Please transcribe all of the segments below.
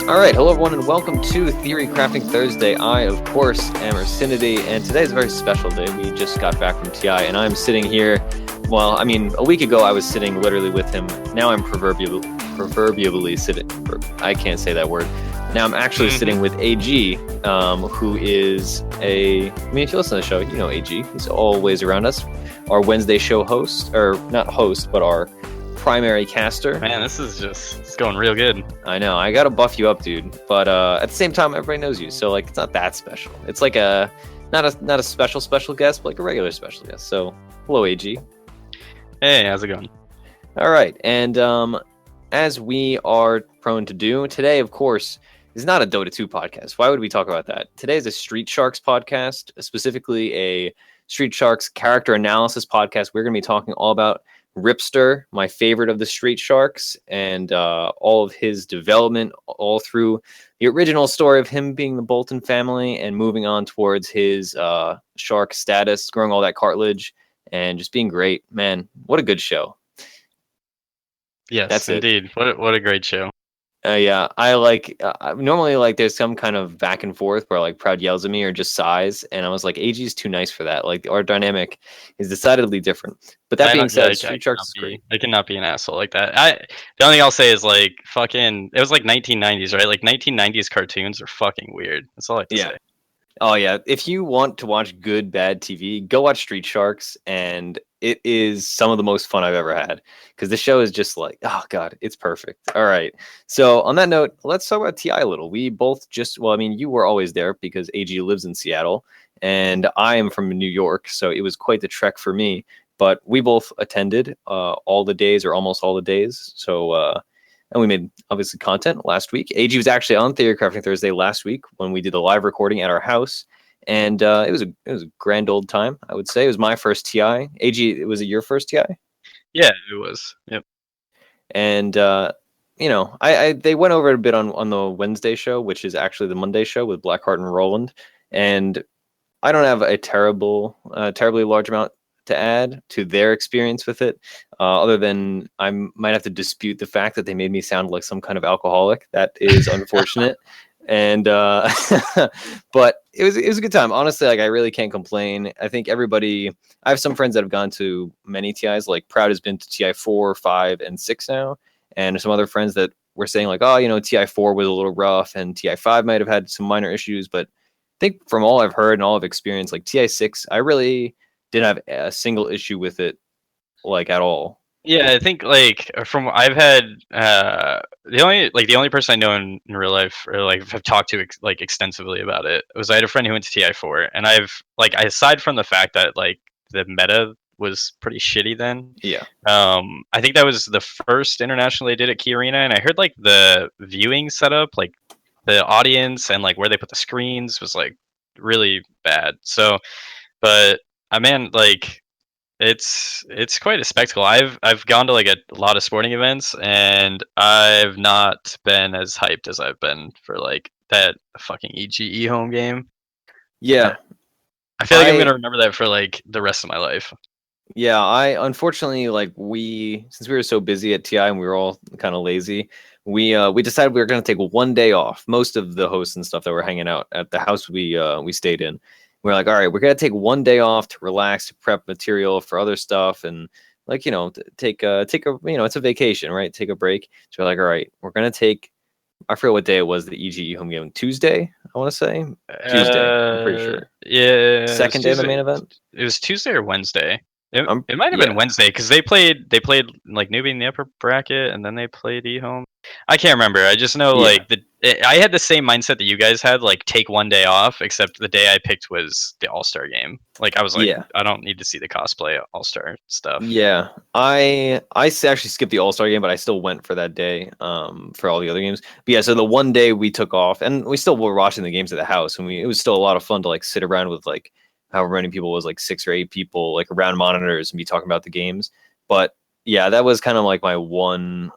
All right, hello everyone, and welcome to Theorycrafting Thursday. I, of course, am Ursinity, and today is a very special day. We just got back from TI, and I'm sitting here. Well, I mean, a week ago I was sitting literally with him. Now I'm proverbially sitting. I can't say that word. Now I'm actually sitting with AG, who is a. I mean, if you listen to the show, you know AG. He's always around us. Our Wednesday show host, or not host, but our primary caster. Man, it's going real good. I know. I gotta buff you up, dude. But at the same time, everybody knows you, so like it's not that special. It's like a not a special guest, but like a regular special guest. So hello, AG. Hey, how's it going? All right, and as we are prone to do today, of course, is not a Dota 2 podcast. Why would we talk about that? Today is a Street Sharks podcast, specifically a Street Sharks character analysis podcast. We're going to be talking all about Ripster, my favorite of the Street Sharks, and all of his development all through the original story of him being the Bolton family and moving on towards his shark status, growing all that cartilage, and just being great. Man, what a good show. Yes, that's indeed. What a great show. Yeah, I like normally like there's some kind of back and forth where like Proud yells at me or just sighs, and I was like, AG is too nice for that. Like our dynamic is decidedly different. But that being said, Street Sharks is great. I cannot be an asshole like that. The only thing I'll say is like fucking. It was like 1990s, right? Like 1990s cartoons are fucking weird. That's all I have to say. Oh yeah, if you want to watch good bad TV, go watch Street Sharks, and it is some of the most fun I've ever had because the show is just like, oh god, it's perfect. All right, so on that note, let's talk about TI a little. We both I mean, you were always there because AG lives in Seattle, and I am from New York, so it was quite the trek for me. But we both attended all the days or almost all the days, so. And we made, obviously, content last week. AG was actually on Theorycrafting Thursday last week when we did the live recording at our house. And it was a grand old time, I would say. It was my first TI. AG, was it your first TI? Yeah, it was. Yep. And, they went over it a bit on the Wednesday show, which is actually the Monday show with Blackheart and Roland. And I don't have a terribly large amount to add to their experience with it, other than I might have to dispute the fact that they made me sound like some kind of alcoholic. That is unfortunate. And but it was a good time. Honestly, like I really can't complain. I think I have some friends that have gone to many TIs, like Proud has been to TI 4, 5, and 6 now, and some other friends that were saying like, oh, TI 4 was a little rough and TI 5 might have had some minor issues, but I think from all I've heard and all I've experienced, like TI 6, I really didn't have a single issue with it, like at all. Yeah, I think like from I've had the only person I know in real life or like have talked to like extensively about it was I had a friend who went to TI4, and aside from the fact that like the meta was pretty shitty then. Yeah. I think that was the first international they did at Key Arena, and I heard like the viewing setup, like the audience and like where they put the screens was like really bad. So, but man, like it's quite a spectacle. I've gone to like a lot of sporting events, and I've not been as hyped as I've been for like that fucking EGE home game. Yeah, I feel like I'm gonna remember that for like the rest of my life. Yeah, I unfortunately since we were so busy at TI and we were all kind of lazy, we decided we were gonna take one day off. Most of the hosts and stuff that were hanging out at the house we stayed in. We're like, all right, we're gonna take one day off to relax, to prep material for other stuff, and like take a it's a vacation, right? Take a break. So we're like, all right, we're gonna take. I forget what day it was. The EGE home game Tuesday. I want to say Tuesday. I'm pretty sure. Yeah. Second day of the main event. It was Tuesday or Wednesday. It might have been Wednesday because they played like newbie in the upper bracket, and then they played E-home. I can't remember. I just know I had the same mindset that you guys had, like take one day off, except the day I picked was the All-Star game. Like I was like, I don't need to see the cosplay All-Star stuff. Yeah, I actually skipped the All-Star game, but I still went for that day for all the other games. But yeah, so the one day we took off, and we still were watching the games at the house, and it was still a lot of fun to like sit around with like however many people, was like 6 or 8 people, like around monitors and be talking about the games. But yeah, that was kind of like my one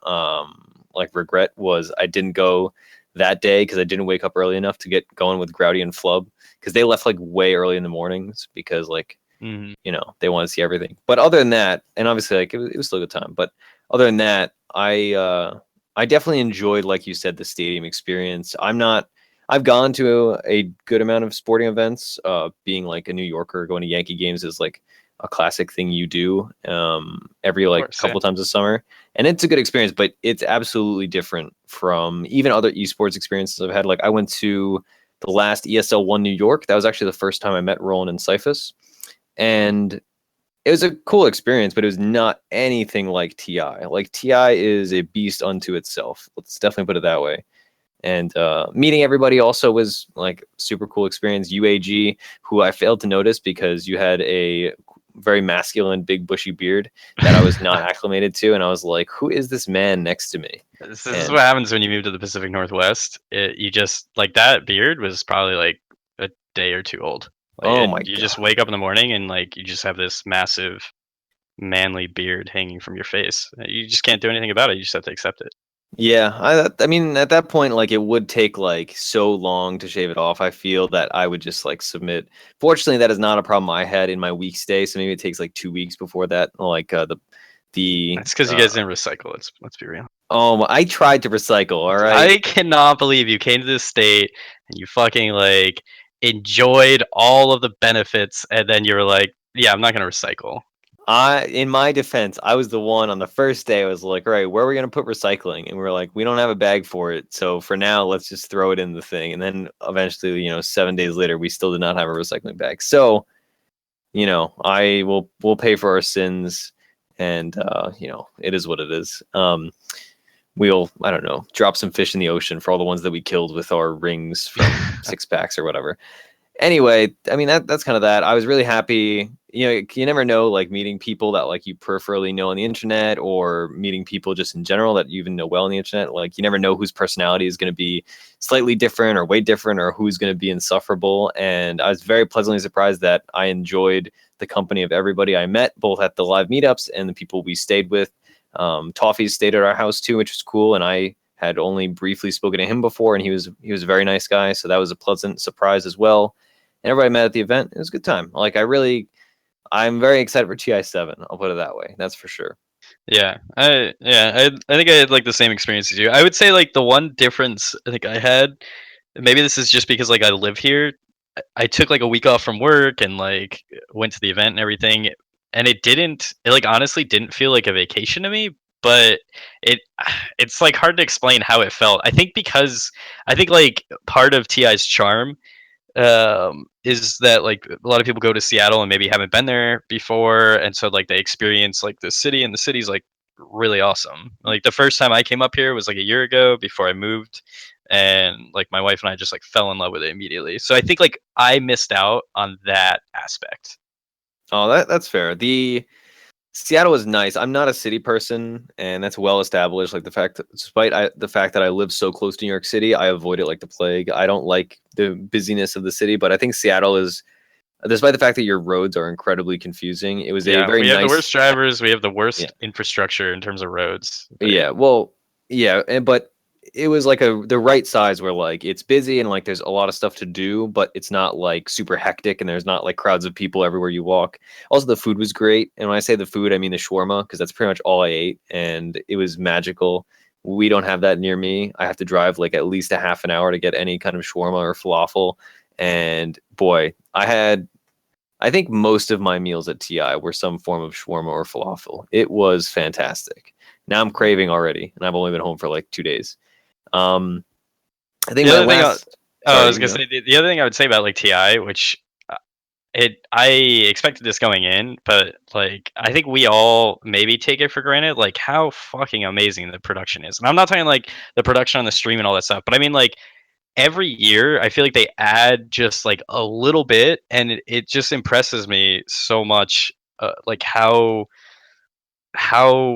like regret was I didn't go that day because I didn't wake up early enough to get going with Grouty and Flub because they left like way early in the mornings because like they want to see everything. But other than that, and obviously like it was still a good time. But other than that, I I definitely enjoyed, like you said, the stadium experience. I've gone to a good amount of sporting events. Being like a New Yorker, going to Yankee games is like a classic thing you do every Of like course, yeah. couple times a summer, and it's a good experience. But it's absolutely different from even other esports experiences I've had. Like I went to the last ESL One New York. That was actually the first time I met Roland and Cyphus, and it was a cool experience, but it was not anything like TI. Like TI is a beast unto itself. Let's definitely put it that way. And meeting everybody also was like super cool experience. UAG, who I failed to notice because you had a very masculine, big bushy beard that I was not acclimated to, and I was like, "Who is this man next to me?" This is And what happens when you move to the Pacific Northwest. You just like that beard was probably like a day or two old. Like, oh my and you just god, wake up in the morning and like you just have this massive manly beard hanging from your face. You just can't do anything about it. You just have to accept it. yeah. I mean, at that point, like it would take like so long to shave it off. I feel that I would just like submit. Fortunately, that is not a problem I had in my weekstay. So maybe it takes like 2 weeks before that. Like the That's because you guys didn't recycle. Let's be real. oh, I tried to recycle. All right. I cannot believe you came to this state and you fucking like enjoyed all of the benefits, and then you were like, "Yeah, I'm not gonna recycle." In my defense, I was the one on the first day. I was like, all right, where are we going to put recycling? And we were like, we don't have a bag for it. So for now, let's just throw it in the thing. And then eventually, 7 days later, we still did not have a recycling bag. So, we'll pay for our sins, and it is what it is. We'll, I don't know, drop some fish in the ocean for all the ones that we killed with our rings from six packs or whatever. Anyway, I mean that's kind of that. I was really happy. You never know, like meeting people that like you peripherally know on the internet, or meeting people just in general that you even know well on the internet. Like you never know whose personality is going to be slightly different or way different, or who's going to be insufferable. And I was very pleasantly surprised that I enjoyed the company of everybody I met, both at the live meetups and the people we stayed with. Toffee stayed at our house too, which was cool, and I had only briefly spoken to him before, and he was a very nice guy, so that was a pleasant surprise as well. And everybody met at the event. It was a good time. Like I'm very excited for TI7. I'll put it that way. That's for sure. I think I had like the same experience as you. I would say like the one difference I think I had, maybe this is just because like I live here. I took like a week off from work and like went to the event and everything, and it like honestly didn't feel like a vacation to me, but it it's like hard to explain how it felt. I think like part of TI's charm is that like a lot of people go to Seattle and maybe haven't been there before, and so like they experience like the city, and the city's like really awesome. Like the first time I came up here was like a year ago before I moved, and like my wife and I just like fell in love with it immediately. So I think like I missed out on that aspect. Oh, that's fair. The Seattle is nice. I'm not a city person, and that's well established. Like despite the fact that I live so close to New York City, I avoid it like the plague. I don't like the busyness of the city, but I think Seattle is, despite the fact that your roads are incredibly confusing, it was a Yeah, very we have the nice. worst drivers. We have the worst Yeah, infrastructure in terms of roads. yeah. Well, yeah, but it was like the right size where like it's busy and like there's a lot of stuff to do, but it's not like super hectic and there's not like crowds of people everywhere you walk. Also, the food was great, and when I say the food, I mean the shawarma, because that's pretty much all I ate, and it was magical. We don't have that near me. I have to drive like at least a half an hour to get any kind of shawarma or falafel. And boy, I think most of my meals at TI were some form of shawarma or falafel. It was fantastic. Now I'm craving already, and I've only been home for like 2 days. Um, I think The my other thing last. I Sorry, was gonna say the other thing I would say about like TI, which I expected this going in, but like I think we all maybe take it for granted, like how fucking amazing the production is. And I'm not talking like the production on the stream and all that stuff, but I mean like every year I feel like they add just like a little bit, and it just impresses me so much, like how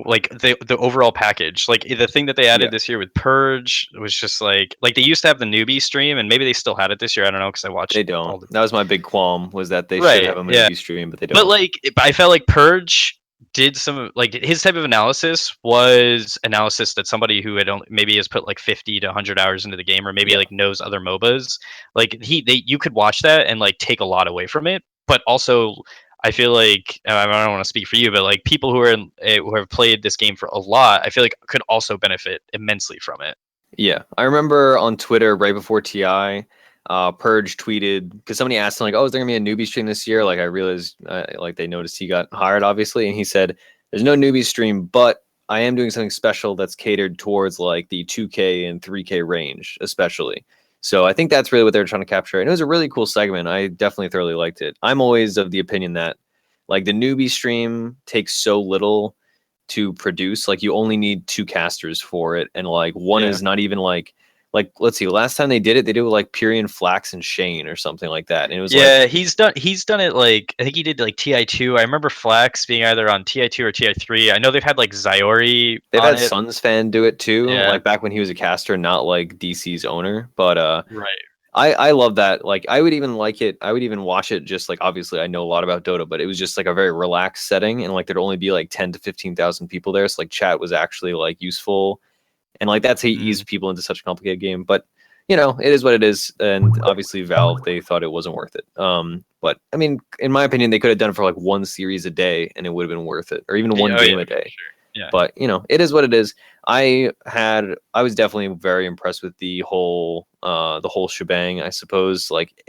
like the overall package, like the thing that they yeah, added this year with Purge was just like they used to have the newbie stream, and maybe they still had it this year, I don't know, because I watched they don't. all the That was my big qualm, was that they should right, have a yeah. movie stream, but they But don't. like I felt like Purge did some like his type of analysis was analysis that somebody who had only, maybe has put like 50 to 100 hours into the game, or maybe Yeah, like knows other MOBAs, like you could watch that and like take a lot away from it, but also I feel like I don't want to speak for you, but like people who have played this game for a lot, I feel like could also benefit immensely from it. Yeah, I remember on Twitter right before TI, Purge tweeted because somebody asked him like, "Oh, is there gonna be a newbie stream this year?" Like I realized, like they noticed he got hired, obviously, and he said, "There's no newbie stream, but I am doing something special that's catered towards like the 2K and 3K range, especially." So I think that's really what they're trying to capture, and it was a really cool segment. I definitely thoroughly liked it. I'm always of the opinion that like the newbie stream takes so little to produce. Like you only need two casters for it, and like one Yeah. is not even like let's see. Last time they did it with like Pyrian Flax and Shane or something like that, and it was Yeah, like he's done it like I think he did like TI2. I remember Flax being either on TI2 or TI3. I know they've had like Zyori they've on had it. Suns fan do it too, Yeah. like back when he was a caster, not like DC's owner. But Right. I love that. Like I would even like it. I would even watch it just like obviously I know a lot about Dota, but it was just like a very relaxed setting, and like there'd only be like 10 to 15,000 people there, so like chat was actually like useful. And like that's how you ease Mm. people into such a complicated game. But you know, it is what it is. And obviously Valve, they thought it wasn't worth it. But I mean, in my opinion, they could have done it for like one series a day and it would have been worth it. Or even one Oh game yeah, a for day. sure. Yeah. But you know, it is what it is. I was definitely very impressed with the whole shebang, I suppose. Like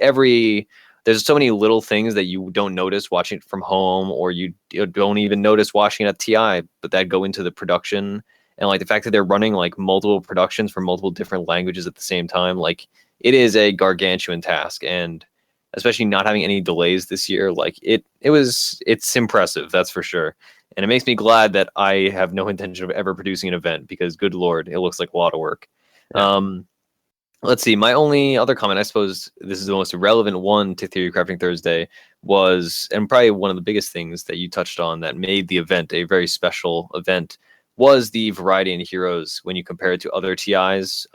there's so many little things that you don't notice watching it from home, or you don't even notice watching it at TI, but that go into the production. And like the fact that they're running like multiple productions for multiple different languages at the same time, like it is a gargantuan task. And especially not having any delays this year, like it's impressive, that's for sure. And it makes me glad that I have no intention of ever producing an event because good lord, it looks like a lot of work. Yeah. um let's see, my only other comment, I suppose this is the most relevant one to Theory Crafting Thursday, was, and probably one of the biggest things that you touched on that made the event a very special event, was the variety in heroes when you compare it to other TIs.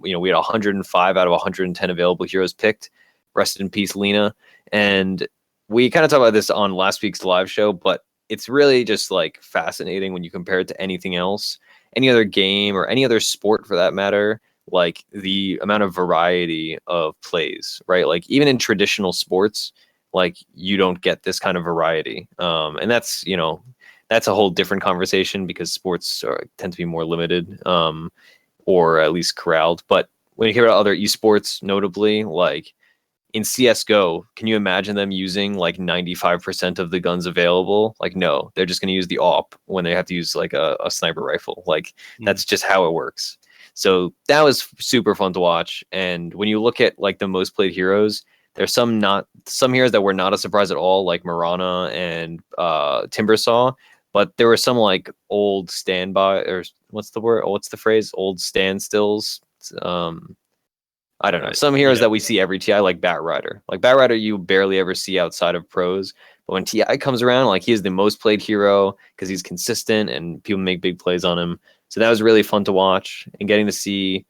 We had 105 out of 110 available heroes picked. Rest in peace, Lena. And we kind of talked about this on last week's live show, but it's really just like fascinating when you compare it to anything else, any other game or any other sport for that matter, like the amount of variety of plays, right? Like even in traditional sports, like you don't get this kind of variety. And that's a whole different conversation because sports tend to be more limited, or at least corralled. But when you hear about other esports, notably like in CS:GO, can you imagine them using like 95% of the guns available? Like, no, they're just going to use the AWP when they have to use like a sniper rifle. Like, Mm. that's just how it works. So that was super fun to watch. And when you look at like the most played heroes, there's some heroes that were not a surprise at all, like Marana and Timbersaw. But there were some like old standby, or what's the word? What's the phrase? Old standstills. Um, I don't know. Some heroes Yeah. that we see every TI, like Batrider. Like Batrider, you barely ever see outside of pros. But when TI comes around, like he is the most played hero because he's consistent and people make big plays on him. So that was really fun to watch, and getting to see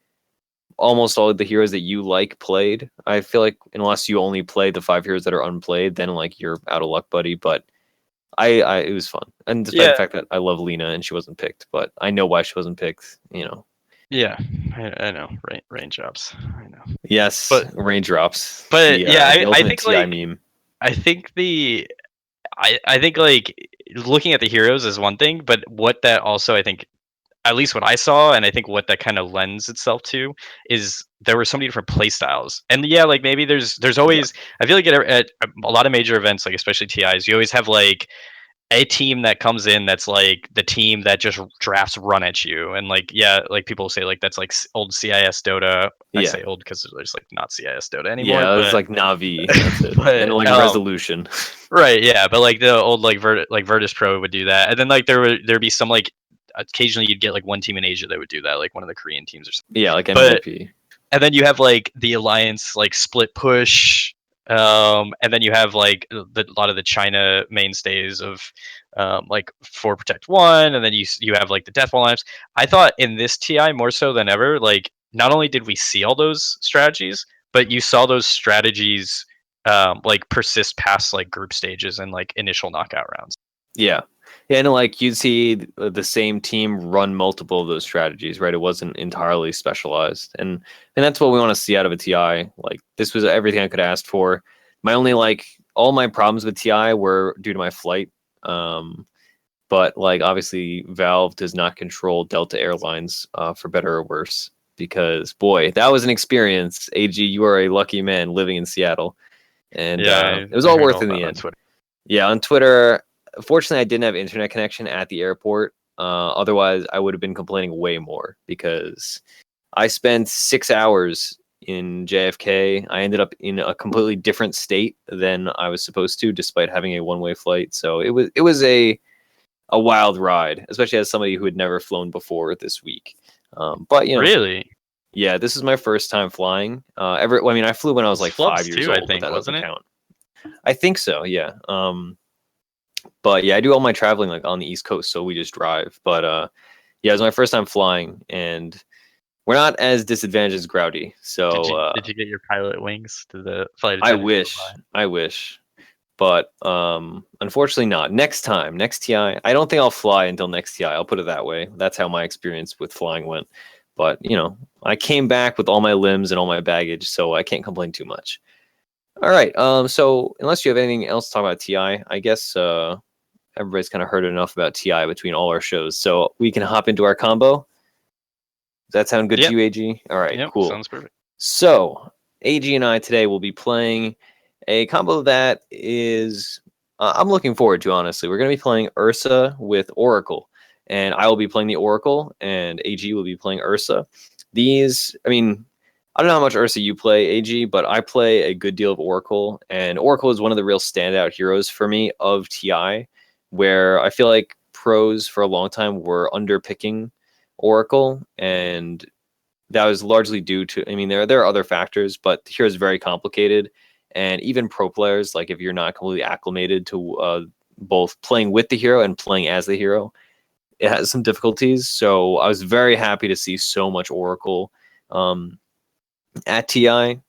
almost all of the heroes that you like played. I feel like unless you only play the 5 heroes that are unplayed, then like you're out of luck, buddy. But I it was fun. And despite the Yeah. fact that I love Lena and she wasn't picked, but I know why she wasn't picked, you know. Yeah. I know. Raindrops. I know. Yes, But raindrops. yeah, The I ultimate think TI like meme. I think the I think like looking at the heroes is one thing, but what that also I think at least what I saw, and I think what that kind of lends itself to is there were so many different play styles. And yeah, like maybe there's Yeah. always I feel like at a lot of major events, like especially TIs, you always have like a team that comes in that's like the team that just drafts run at you, and like yeah, like people say like that's like old CIS Dota. I Yeah. say old because there's like not CIS Dota anymore, Yeah, it was but like Navi. That's it. And but like resolution. right, yeah, but like the old like Virtus Pro would do that, and then like there'd be some like occasionally you'd get like one team in Asia that would do that, like one of the Korean teams or something. Yeah, like But MVP. and then you have like the alliance like split push, and then you have like a lot of the China mainstays of like 4 Protect 1, and then you have like the Deathball alliance. I thought in this TI more so than ever, like not only did we see all those strategies, but you saw those strategies like persist past like group stages and like initial knockout rounds. Yeah. Yeah, and like you'd see the same team run multiple of those strategies, right? It wasn't entirely specialized. And that's what we want to see out of a TI. Like this was everything I could ask for. My only like all my problems with TI were due to my flight. But like obviously Valve does not control Delta Airlines for better or worse, because boy, that was an experience. AG, you are a lucky man living in Seattle, and it was I all heard worth all in that the on end. Twitter. Yeah, on Twitter. Fortunately, I didn't have internet connection at the airport. Otherwise, I would have been complaining way more, because I spent 6 hours in JFK. I ended up in a completely different state than I was supposed to, despite having a one-way flight. So it was a wild ride, especially as somebody who had never flown before this week. But Really, yeah, this is my first time flying. I mean, I flew when I was it's like 5 Flubs years too, I old, but think, that doesn't wasn't it? count. I think so, yeah. But yeah, I do all my traveling like on the East Coast, so we just drive. But yeah, it was my first time flying, and we're not as disadvantaged as Grouty. So Did you get your pilot wings? Did the flight I attendant come wish, I wish, but unfortunately not. Next time, next TI, I don't think I'll fly until next TI. I'll put it that way. That's how my experience with flying went. But I came back with all my limbs and all my baggage, so I can't complain too much. All right. So unless you have anything else to talk about TI, I guess everybody's kind of heard enough about TI between all our shows, so we can hop into our combo. Does that sound good Yep. to you, AG? All right, Yep, cool. sounds perfect. So AG and I today will be playing a combo that is I'm looking forward to, honestly. We're going to be playing Ursa with Oracle, and I will be playing the Oracle, and AG will be playing Ursa. I mean, I don't know how much Ursa you play, AG, but I play a good deal of Oracle, and Oracle is one of the real standout heroes for me of TI, where I feel like pros for a long time were underpicking Oracle, and that was largely due to, I mean, there are other factors, but the hero is very complicated, and even pro players, like if you're not completely acclimated to both playing with the hero and playing as the hero, it has some difficulties. So I was very happy to see so much Oracle at TI,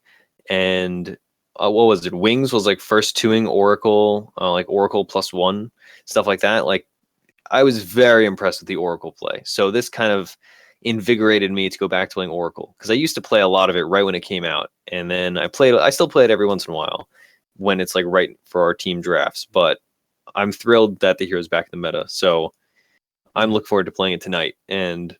and what was it? Wings was like first twoing Oracle, like Oracle +1, stuff like that. Like I was very impressed with the Oracle play. So this kind of invigorated me to go back to playing Oracle, because I used to play a lot of it right when it came out, and then I still play it every once in a while when it's like right for our team drafts. But I'm thrilled that the hero's back in the meta, so I'm looking forward to playing it tonight. And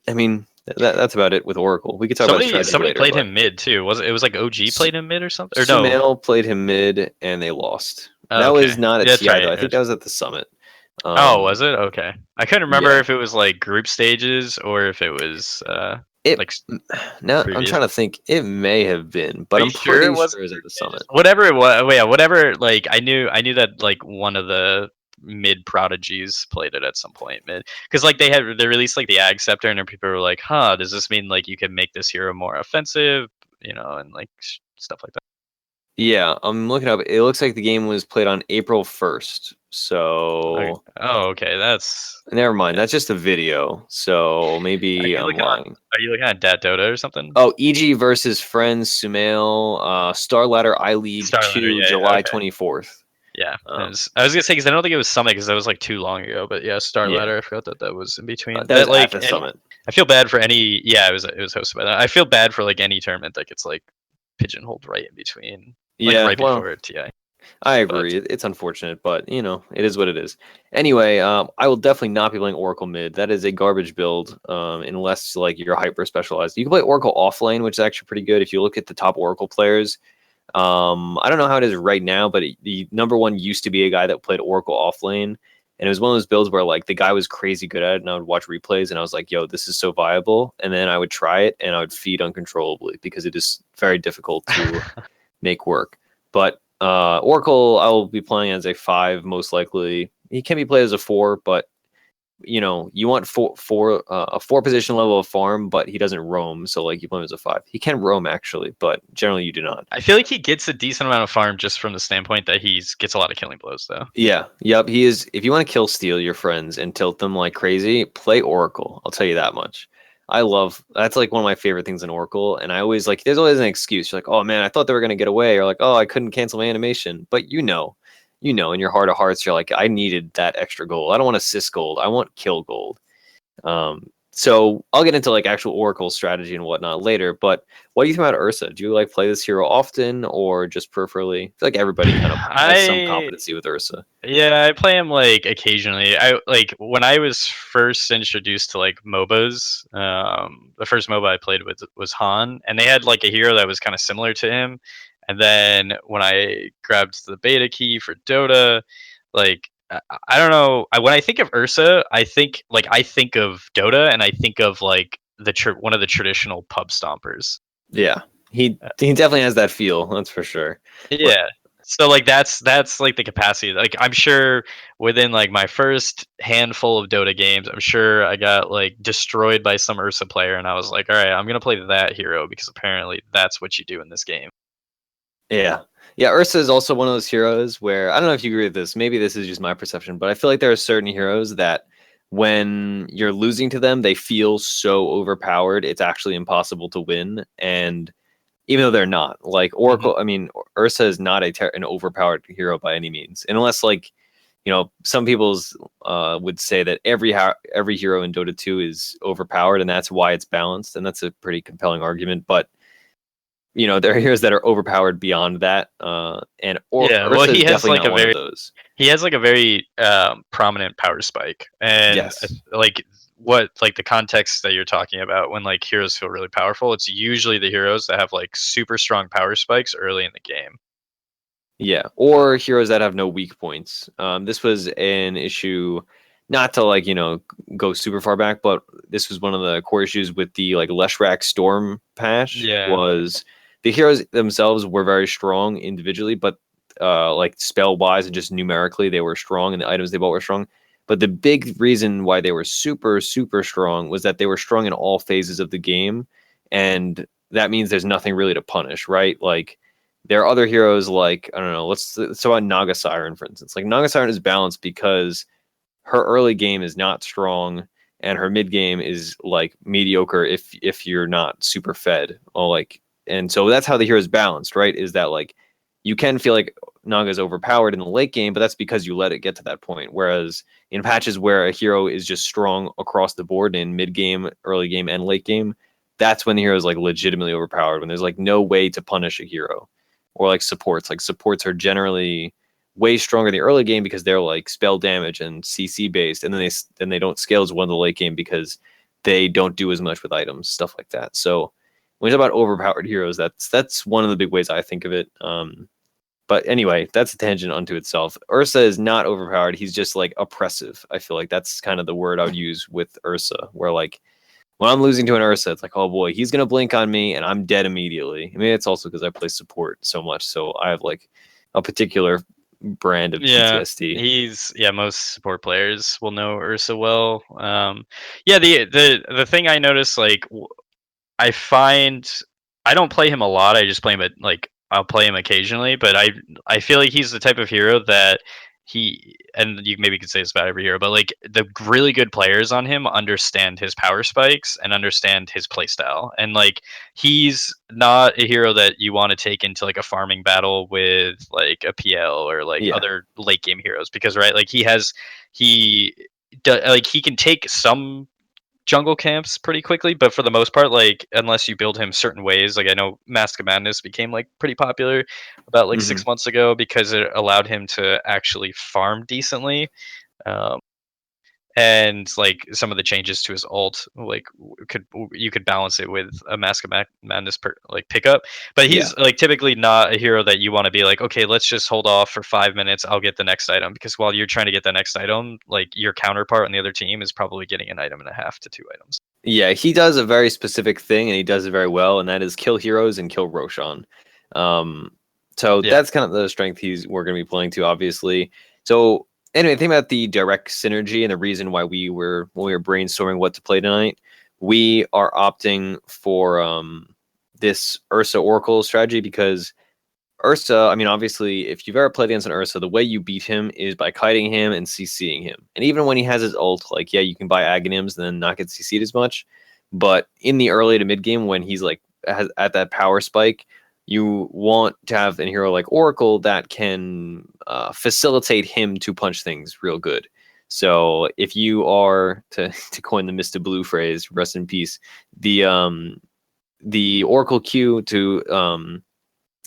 I mean, that's about it with Oracle. We could talk about the strategy Somebody later. played But him mid too. It was like OG played him mid or something? Or no? Sumail played him mid, and they lost. Oh, That okay. was not at That's TI right. though. I think that was at the summit. Oh, was it? Okay. I couldn't remember Yeah. if it was like group stages or if it was It like now I'm previous. trying to think. It may have been, but Are I'm you sure it pretty was sure it was at the summit. whatever it was? Yeah, whatever. Like I knew that like one of the mid prodigies played it at some point mid, because like they released like the Ag Scepter and then people were like, huh, does this mean like you can make this hero more offensive, and like stuff like that. Yeah, I'm looking up. It looks like the game was played on April 1st. Okay. So Oh, okay. That's never mind. yeah. That's just a video. So Are maybe you I'm looking on? lying. Are you looking at Dat Dota or something? Oh, EG versus Friends Sumail, Star Ladder I League Star Ladder. 2, Yeah. July Okay. 24th. Yeah, I was gonna say because I don't think it was Summit because that was like too long ago. But yeah, Star Yeah, Ladder. I forgot that was in between. that was But at like, the summit. I feel bad for any. Yeah, it was hosted by that. I feel bad for like any tournament that gets like pigeonholed right in between, like Yeah, right well, before TI. I But agree. It's unfortunate, but it is what it is. Anyway, I will definitely not be playing Oracle mid. That is a garbage build, unless like you're hyper specialized. You can play Oracle off lane, which is actually pretty good. If you look at the top Oracle players, I don't know how it is right now, but the number one used to be a guy that played Oracle off lane, and it was one of those builds where like the guy was crazy good at it, and I would watch replays, and I was like, "Yo, this is so viable." And then I would try it, and I would feed uncontrollably because it is very difficult to make work. But Oracle, I will be playing as a 5 most likely. He can be played as a 4, but you want a 4 position level of farm, but he doesn't roam. So like you play him as a 5. He can roam actually, but generally you do not. I feel like he gets a decent amount of farm just from the standpoint that he gets a lot of killing blows though. Yeah, yep. He is. If you want to kill steal your friends and tilt them like crazy, play Oracle. I'll tell you that much. That's like one of my favorite things in Oracle, and I always like. There's always an excuse. You're like, oh man, I thought they were gonna get away, or like, oh, I couldn't cancel my animation. But in your heart of hearts, you're like, I needed that extra gold. I don't want assist gold. I want kill gold. So I'll get into like actual Oracle strategy and whatnot later. But what do you think about Ursa? Do you like play this hero often or just peripherally? I feel like everybody kind of has some I competency with Ursa. Yeah, I play him like occasionally. I like when I was first introduced to like MOBAs. The first MOBA I played with was Han, and they had like a hero that was kind of similar to him. And then when I grabbed the beta key for Dota, like I don't know. When I think of Ursa, I think of Dota, and I think of like one of the traditional pub stompers. Yeah, he definitely has that feel. That's for sure. But Yeah. So like that's like the capacity. Like I'm sure within like my first handful of Dota games, I'm sure I got like destroyed by some Ursa player, and I was like, all right, I'm gonna play that hero because apparently that's what you do in this game. yeah, yeah, Ursa is also one of those heroes where I don't know if you agree with this. Maybe this is just my perception, but I feel like there are certain heroes that when you're losing to them, they feel so overpowered, it's actually impossible to win. And even though they're not like Hmm. Oracle, I mean, Ursa is not an overpowered hero by any means, and unless like some people's would say that every hero in Dota 2 is overpowered, and that's why it's balanced, and that's a pretty compelling argument. But there are heroes that are overpowered beyond that, and Yeah, well, Ursa is definitely not one of those. he has like a very prominent power spike, and Yes. like what like the context that you're talking about when like heroes feel really powerful, it's usually the heroes that have like super strong power spikes early in the game. Yeah, or heroes that have no weak points. This was an issue, not to like go super far back, but this was one of the core issues with the like Leshrac Storm patch. Yeah. Was the heroes themselves were very strong individually, but like spell wise and just numerically they were strong, and the items they bought were strong. But the big reason why they were super super strong was that they were strong in all phases of the game, and that means there's nothing really to punish, right? Like there are other heroes like I don't know. Let's so on Naga Siren, for instance. Like Naga Siren is balanced because her early game is not strong and her mid game is like mediocre if you're not super fed. Or like and so that's how the hero is balanced, right? Is that like you can feel like Naga's overpowered in the late game, but that's because you let it get to that point. Whereas in patches where a hero is just strong across the board in mid game, early game, and late game, that's when the hero is like legitimately overpowered. When there's like no way to punish a hero or like supports. Like supports are generally way stronger in the early game because they're like spell damage and CC based, and then they don't scale as well in the late game because they don't do as much with items, stuff like that. So when you talk about overpowered heroes, that's one of the big ways I think of it. But anyway, that's a tangent unto itself. Ursa is not overpowered. He's just like oppressive. I feel like that's kind of the word I would use with Ursa, where like when I'm losing to an Ursa, it's like, oh boy, he's gonna blink on me and I'm dead immediately. I mean, it's also because I play support so much, so I have like a particular brand of Yeah, PTSD. most support players will know Ursa well. Yeah, the thing I notice like I find I don't play him a lot. I just play him at like I'll play him occasionally, but I feel like he's the type of hero that he and you maybe could say this about every hero, but like the really good players on him understand his power spikes and understand his playstyle. And like he's not a hero that you want to take into like a farming battle with like a PL or like Yeah. other late game heroes because right, like he like he can take some jungle camps pretty quickly, but for the most part, like unless you build him certain ways, like I know Mask of Madness became like pretty popular about like Hmm. 6 months ago because it allowed him to actually farm decently. Um, and like some of the changes to his ult like could you could balance it with a Mask of Madness like pickup, but Yeah. he's like typically not a hero that you want to be like, okay, let's just hold off for 5 minutes, I'll get the next item, because while you're trying to get the next item, like your counterpart on the other team is probably getting an item and a half to 2 items. Yeah, he does a very specific thing and he does it very well, and that is kill heroes and kill Roshan. Um, so Yeah. that's kind of the strength we're going to be playing to, obviously. So anyway, think about the direct synergy and the reason why when we were brainstorming what to play tonight, we are opting for this Ursa Oracle strategy because Ursa, I mean, obviously, if you've ever played against an Ursa, the way you beat him is by kiting him and CCing him. And even when he has his ult, like, yeah, you can buy Aghanims and then not get CC'd as much. But in the early to mid game, when he's like at that power spike, you want to have a hero like Oracle that can facilitate him to punch things real good. So if you are to coin the Mr. Blue phrase, rest in peace, the Oracle Q to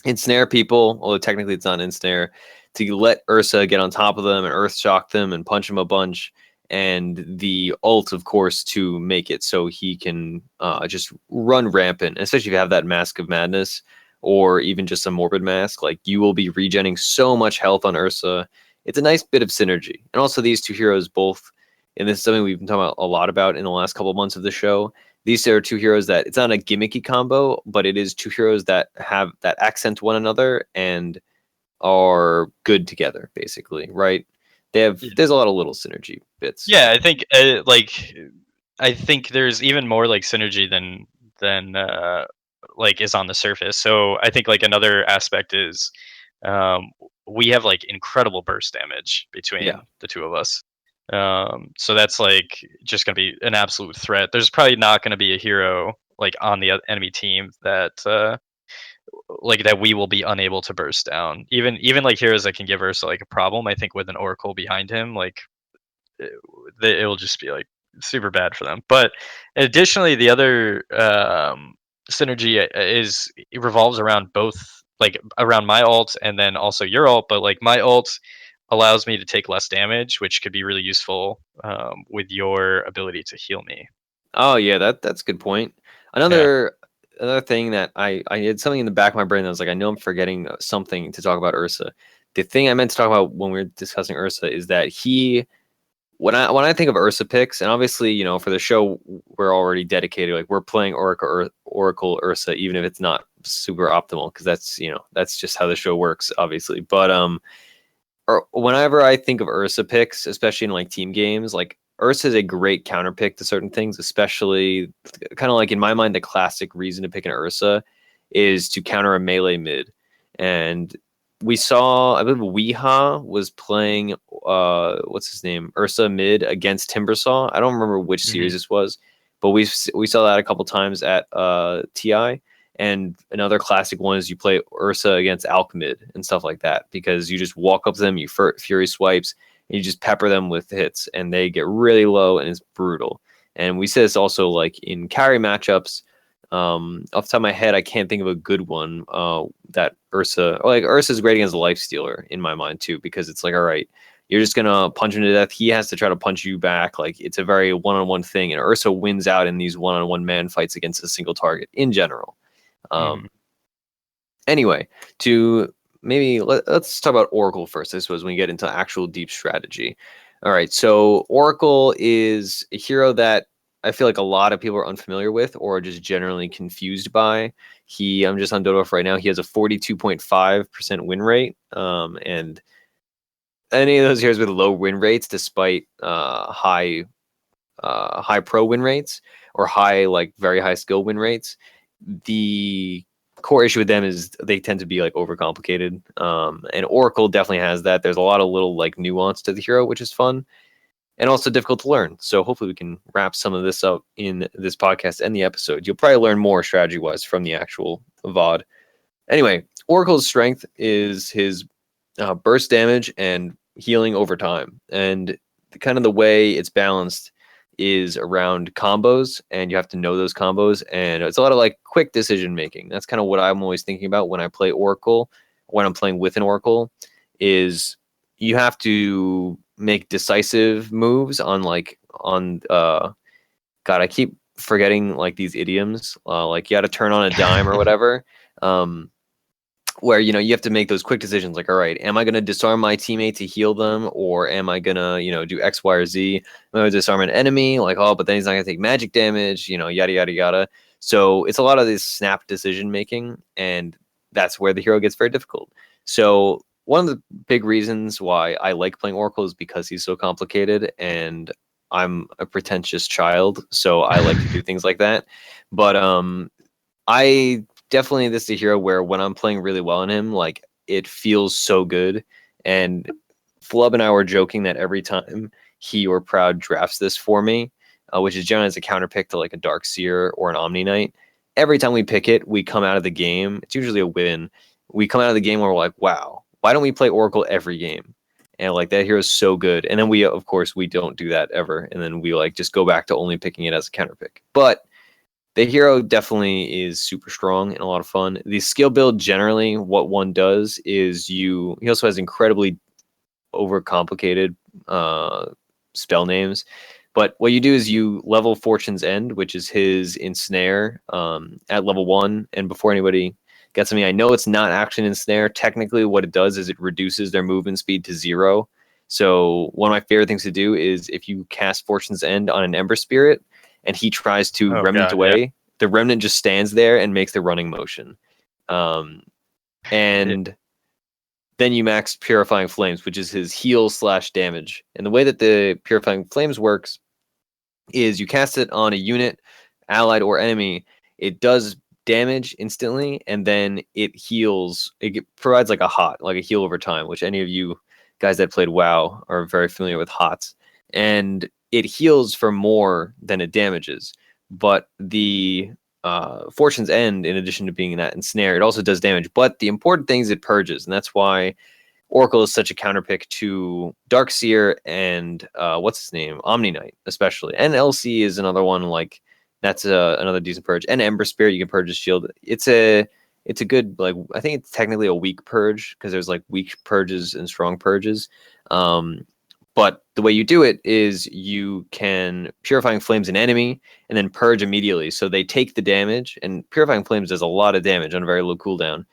ensnare people, although technically it's not ensnare, to let Ursa get on top of them and earth shock them and punch him a bunch, and the ult, of course, to make it so he can just run rampant, especially if you have that Mask of Madness or even just a Morbid Mask. Like, you will be regenning so much health on Ursa. It's a nice bit of synergy. And also these two heroes both, and this is something we've been talking about a lot about in the last couple of months of the show, these are two heroes that it's not a gimmicky combo, but it is two heroes that have that accent one another and are good together, basically, right? There's a lot of little synergy bits. Yeah, I think there's even more like synergy than like is on the surface. So I think like another aspect is um, we have like incredible burst damage Yeah. between the two of us. So that's like just gonna be an absolute threat. There's probably not gonna be a hero like on the enemy team that like that we will be unable to burst down. Even like heroes that can give Ursa like a problem. I think with an Oracle behind him, like it will just be like super bad for them. But additionally, the other synergy is it revolves around both, like around my ult and then also your ult. But like my ult allows me to take less damage, which could be really useful with your ability to heal me. Oh yeah, that's a good point. Yeah. Another thing that I had something in the back of my brain that was like, I know I'm forgetting something to talk about Ursa. The thing I meant to talk about when we were discussing Ursa is that when I think of Ursa picks, and obviously, for the show, we're already dedicated. Like, we're playing Oracle Ursa, even if it's not super optimal, because that's just how the show works, obviously. But whenever I think of Ursa picks, especially in like team games, like Ursa is a great counter pick to certain things, especially kind of like in my mind, the classic reason to pick an Ursa is to counter a melee mid. And we saw, I believe Weeha was playing, what's his name, Ursa mid against Timbersaw. I don't remember which series Hmm. this was, but we saw that a couple times at TI. And another classic one is you play Ursa against Alchemid and stuff like that, because you just walk up to them, you Fury swipes, and you just pepper them with hits, and they get really low, and it's brutal. And we see this also like in carry matchups. Off the top of my head, I can't think of a good one that Ursa's great against a lifestealer in my mind too, because it's like, all right, you're just gonna punch him to death. He has to try to punch you back. Like, it's a very one-on-one thing, and Ursa wins out in these one-on-one man fights against a single target in general. Hmm. Anyway, to maybe let's talk about Oracle first. I suppose when we get into actual deep strategy. All right, so Oracle is a hero that I feel like a lot of people are unfamiliar with or just generally confused by. I'm just on Dota right now. He has a 42.5% win rate, and any of those heroes with low win rates, despite high pro win rates or very high skill win rates, the core issue with them is they tend to be like overcomplicated. And Oracle definitely has that. There's a lot of little like nuance to the hero, which is fun and also difficult to learn. So hopefully we can wrap some of this up in this podcast and the episode. You'll probably learn more strategy wise from the actual VOD. Anyway, Oracle's strength is his burst damage and healing over time. And kind of the way it's balanced is around combos, and you have to know those combos. And it's a lot of like quick decision making. That's kind of what I'm always thinking about when I play Oracle, when I'm playing with an Oracle, is you have to make decisive moves on God, I keep forgetting like these idioms. Like, you got to turn on a dime or whatever. Where you have to make those quick decisions, like, all right, am I going to disarm my teammate to heal them, or am I going to do X, Y, or Z? Am I going to disarm an enemy, like, oh, but then he's not going to take magic damage, yada yada yada. So it's a lot of this snap decision making, and that's where the hero gets very difficult. So one of the big reasons why I like playing Oracle is because he's so complicated, and I'm a pretentious child, so I like to do things like that. But I definitely, this is a hero where when I'm playing really well on him, like, it feels so good. And Flub and I were joking that every time he or Proud drafts this for me, which is generally as a counter pick to like a Dark Seer or an Omni Knight, every time we pick it, we come out of the game. It's usually a win. We come out of the game where we're like, wow, why don't we play Oracle every game? And like that hero is so good. And then we, of course, we don't do that ever. And then we like just go back to only picking it as a counter pick. But the hero definitely is super strong and a lot of fun. The skill build generally, what one does is he also has incredibly overcomplicated spell names. But what you do is you level Fortune's End, which is his ensnare at level 1. And before anybody gets me, I know it's not action ensnare. Technically, what it does is it reduces their movement speed to 0. So one of my favorite things to do is if you cast Fortune's End on an Ember Spirit and he tries to remnant away, the remnant just stands there and makes the running motion. And then you max Purifying Flames, which is his heal/damage. And the way that the Purifying Flames works is you cast it on a unit, allied or enemy. It does damage instantly, and then it heals. It provides like a heal over time, which any of you guys that played WoW are very familiar with HOTS. And it heals for more than it damages. But the Fortune's End, in addition to being that ensnare, it also does damage. But the important thing is it purges, and that's why Oracle is such a counterpick to Darkseer and what's his name, Omni Knight especially, and LC is another one like that's another decent purge. And Ember Spirit, you can purge his shield. It's a good like I think it's technically a weak purge because there's like weak purges and strong purges. But the way you do it is you can Purifying Flames an enemy and then purge immediately. So they take the damage, and Purifying Flames does a lot of damage on a very low cooldown.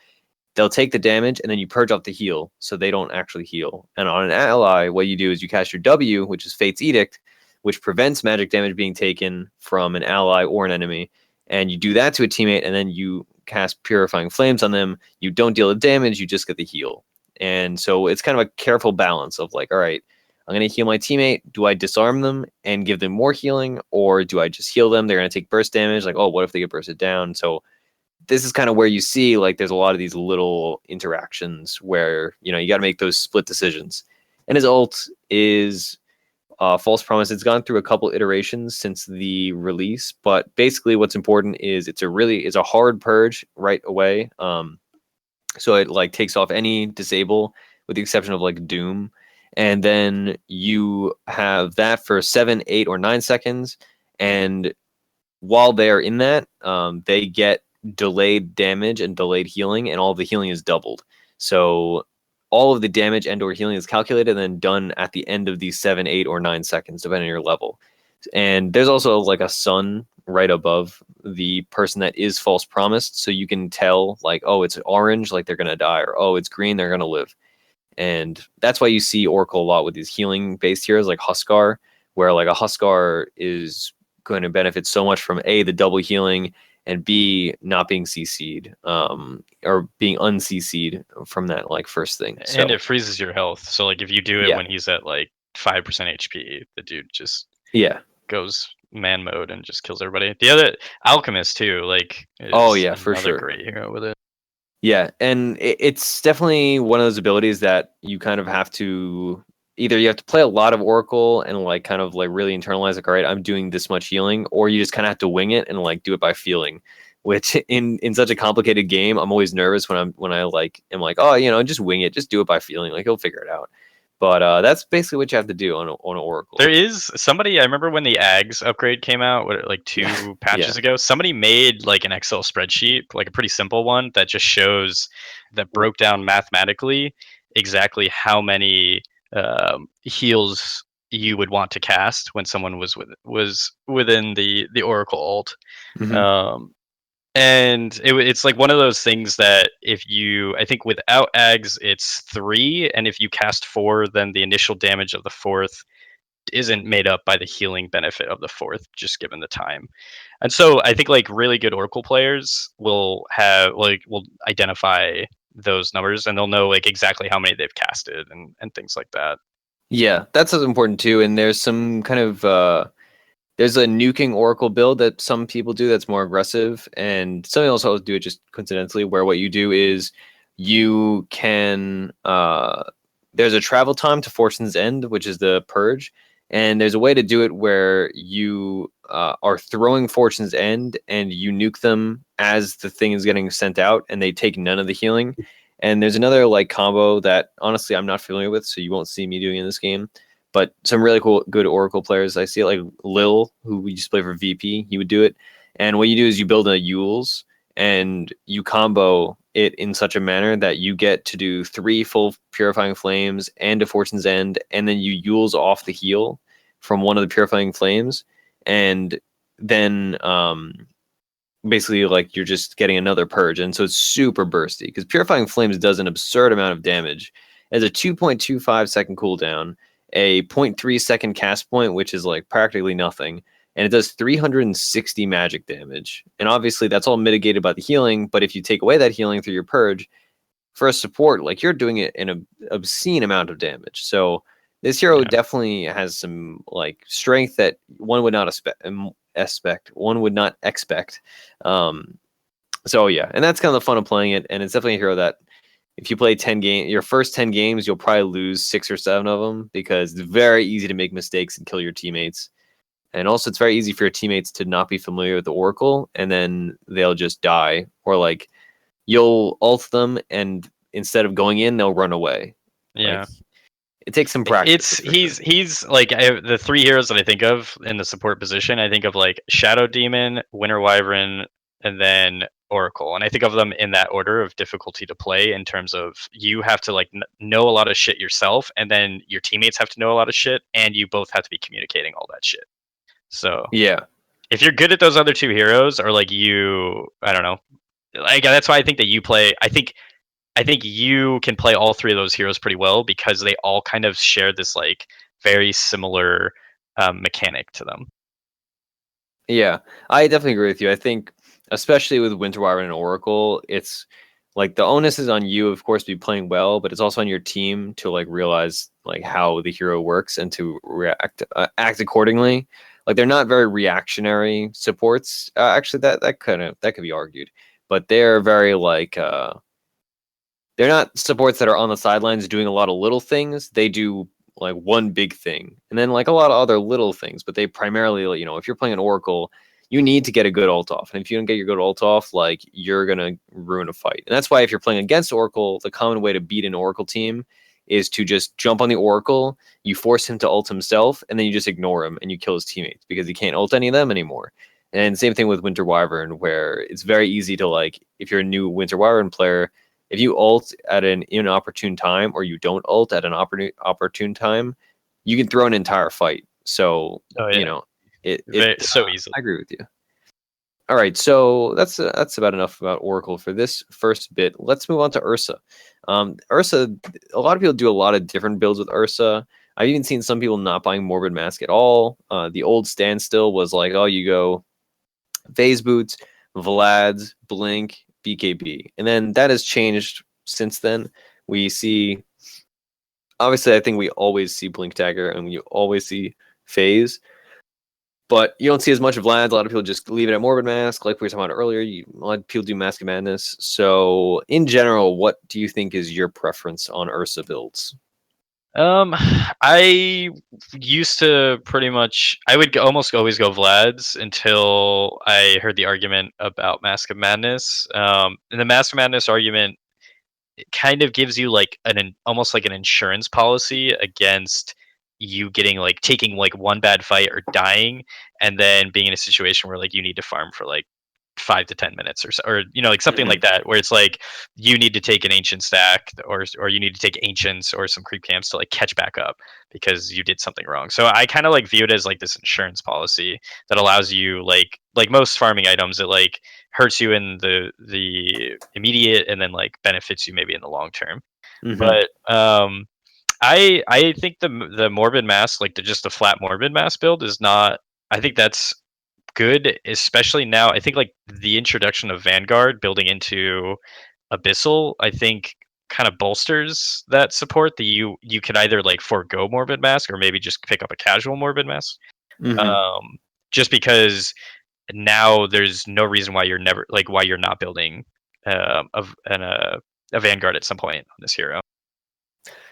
They'll take the damage, and then you purge off the heal, so they don't actually heal. And on an ally, what you do is you cast your W, which is Fate's Edict, which prevents magic damage being taken from an ally or an enemy. And you do that to a teammate, and then you cast Purifying Flames on them. You don't deal the damage, you just get the heal. And so it's kind of a careful balance of like, all right, I'm going to heal my teammate. Do I disarm them and give them more healing, or do I just heal them? They're going to take burst damage. Like, oh, what if they get bursted down? So this is kind of where you see like there's a lot of these little interactions where you got to make those split decisions. And his ult is False Promise. It's gone through a couple iterations since the release, but basically what's important is it's a hard purge right away. So it like takes off any disable with the exception of like Doom, and then you have that for 7, 8, or 9 seconds, and while they're in that, they get delayed damage and delayed healing, and all of the healing is doubled. So all of the damage and or healing is calculated and then done at the end of these 7, 8, or 9 seconds, depending on your level. And there's also like a sun right above the person that is false promised, so you can tell like, oh, it's orange, like they're gonna die, or oh, it's green, they're gonna live. And that's why you see Oracle a lot with these healing based heroes like Huskar, where like a Huskar is going to benefit so much from A, the double healing, and B, not being CC'd, or being un-CC'd from that like first thing. So, and it freezes your health. So like if you do it when he's at like 5% HP, the dude just goes man mode and just kills everybody. The other Alchemist too, like for sure, great hero with it. Yeah, and it's definitely one of those abilities that you kind of have to either you have to play a lot of Oracle and like kind of like really internalize like, all right, I'm doing this much healing, or you just kind of have to wing it and like do it by feeling. Which in such a complicated game, I'm always nervous when I like am like, oh, just wing it, just do it by feeling, like he'll figure it out. But that's basically what you have to do on Oracle. There is somebody, I remember when the Ags upgrade came out, like 2 patches ago, somebody made like an Excel spreadsheet, like a pretty simple one that just shows that broke down mathematically exactly how many heals you would want to cast when someone was within the Oracle ult. Mm-hmm. And it's like one of those things that I think without Ags, it's 3, and if you cast 4, then the initial damage of the 4th isn't made up by the healing benefit of the 4th, just given the time. And so I think like really good Oracle players will identify those numbers, and they'll know like exactly how many they've casted and things like that. Yeah, that's important too. And there's some kind of there's a nuking Oracle build that some people do that's more aggressive, and some also do it just coincidentally, where what you do is you can there's a travel time to Fortune's End, which is the purge, and there's a way to do it where you are throwing Fortune's End and you nuke them as the thing is getting sent out, and they take none of the healing. And there's another like combo that honestly I'm not familiar with, so you won't see me doing in this game. But some really good Oracle players, I see it like Lil, who we used to play for VP, he would do it. And what you do is you build a Yules and you combo it in such a manner that you get to do 3 full Purifying Flames and a Fortune's End, and then you Yules off the heal from one of the Purifying Flames, and then basically like you're just getting another purge, and so it's super bursty because Purifying Flames does an absurd amount of damage. It has a 2.25 second cooldown, a 0.3 second cast point, which is like practically nothing, and it does 360 magic damage. And obviously that's all mitigated by the healing, but if you take away that healing through your purge, for a support, like you're doing it in an obscene amount of damage. So this hero definitely has some like strength that one would not expect. So yeah, and that's kind of the fun of playing it, and it's definitely a hero that if you play your first 10 games, you'll probably lose 6 or 7 of them because it's very easy to make mistakes and kill your teammates. And also it's very easy for your teammates to not be familiar with the Oracle, and then they'll just die, or like you'll ult them and instead of going in, they'll run away. Yeah. Like, it takes some practice. He's like the 3 heroes that I think of in the support position. I think of like Shadow Demon, Winter Wyvern, and then Oracle, and I think of them in that order of difficulty to play in terms of you have to like know a lot of shit yourself, and then your teammates have to know a lot of shit, and you both have to be communicating all that shit. So yeah, if you're good at those other 2 heroes, or like I don't know, like that's why I think that you play. I think you can play all 3 of those heroes pretty well because they all kind of share this like very similar mechanic to them. Yeah, I definitely agree with you. I think especially with Winter Wyvern and Oracle, it's like the onus is on you, of course, to be playing well, but it's also on your team to like realize like how the hero works and to act accordingly. Like they're not very reactionary supports. Actually, that could be argued, but they're very like they're not supports that are on the sidelines doing a lot of little things. They do like one big thing and then like a lot of other little things, but they primarily, you know, if you're playing an Oracle, you need to get a good ult off. And if you don't get your good ult off, like you're going to ruin a fight. And that's why if you're playing against Oracle, the common way to beat an Oracle team is to just jump on the Oracle, you force him to ult himself, and then you just ignore him and you kill his teammates because he can't ult any of them anymore. And same thing with Winter Wyvern, where it's very easy to like, if you're a new Winter Wyvern player, if you ult at an inopportune time or you don't ult at an opportune time, you can throw an entire fight. So, you know, it's so easy. I agree with you. All right, so that's about enough about Oracle for this first bit. Let's move on to Ursa. Ursa, a lot of people do a lot of different builds with Ursa. I've even seen some people not buying Morbid Mask at all. The old standstill was like, oh, you go Phase Boots, Vlad's, Blink, BKB. And then that has changed since then. We see, obviously, I think we always see Blink Dagger and you always see Phase. But you don't see as much of Vlad. A lot of people just leave it at Morbid Mask, like we were talking about earlier. A lot of people do Mask of Madness. So, in general, what do you think is your preference on Ursa builds? I used to I would almost always go Vlad's until I heard the argument about Mask of Madness. And the Mask of Madness argument, it kind of gives you like almost like an insurance policy against you getting like taking like one bad fight or dying and then being in a situation where like you need to farm for like 5 to 10 minutes or so, or you know, like something like that, where it's like you need to take an ancient stack or you need to take ancients or some creep camps to like catch back up because you did something wrong. So I kind of like view it as like this insurance policy that allows you like most farming items, it like hurts you in the immediate and then like benefits you maybe in the long term. But I think the Morbid Mask, like just the flat Morbid Mask build is not, I think that's good, especially now. I think like the introduction of Vanguard building into Abyssal, I think kind of bolsters that support that you could either like forego Morbid Mask or maybe just pick up a casual Morbid Mask. Just because now there's no reason why you're not building a Vanguard at some point on this hero.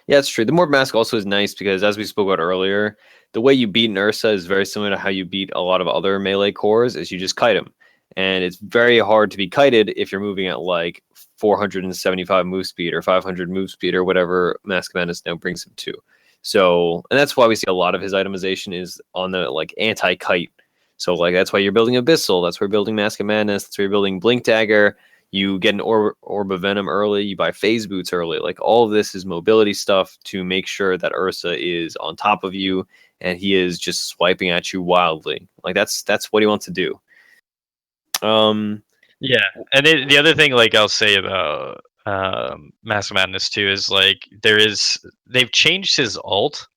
Yeah, it's true. The Morbid Mask also is nice because, as we spoke about earlier, the way you beat an Ursa is very similar to how you beat a lot of other melee cores, is you just kite them. And it's very hard to be kited if you're moving at like 475 move speed or 500 move speed or whatever Mask of Madness now brings him to. So, and that's why we see a lot of his itemization is on the like anti-kite. So like that's why you're building Abyssal, that's why you're building Mask of Madness, that's why you're building Blink Dagger. You get an Orb of Venom early, you buy Phase Boots early. Like all of this is mobility stuff to make sure that Ursa is on top of you and he is just swiping at you wildly. Like that's what he wants to do. Yeah, and the other thing, like I'll say about Mask of Madness too, is like they've changed his ult.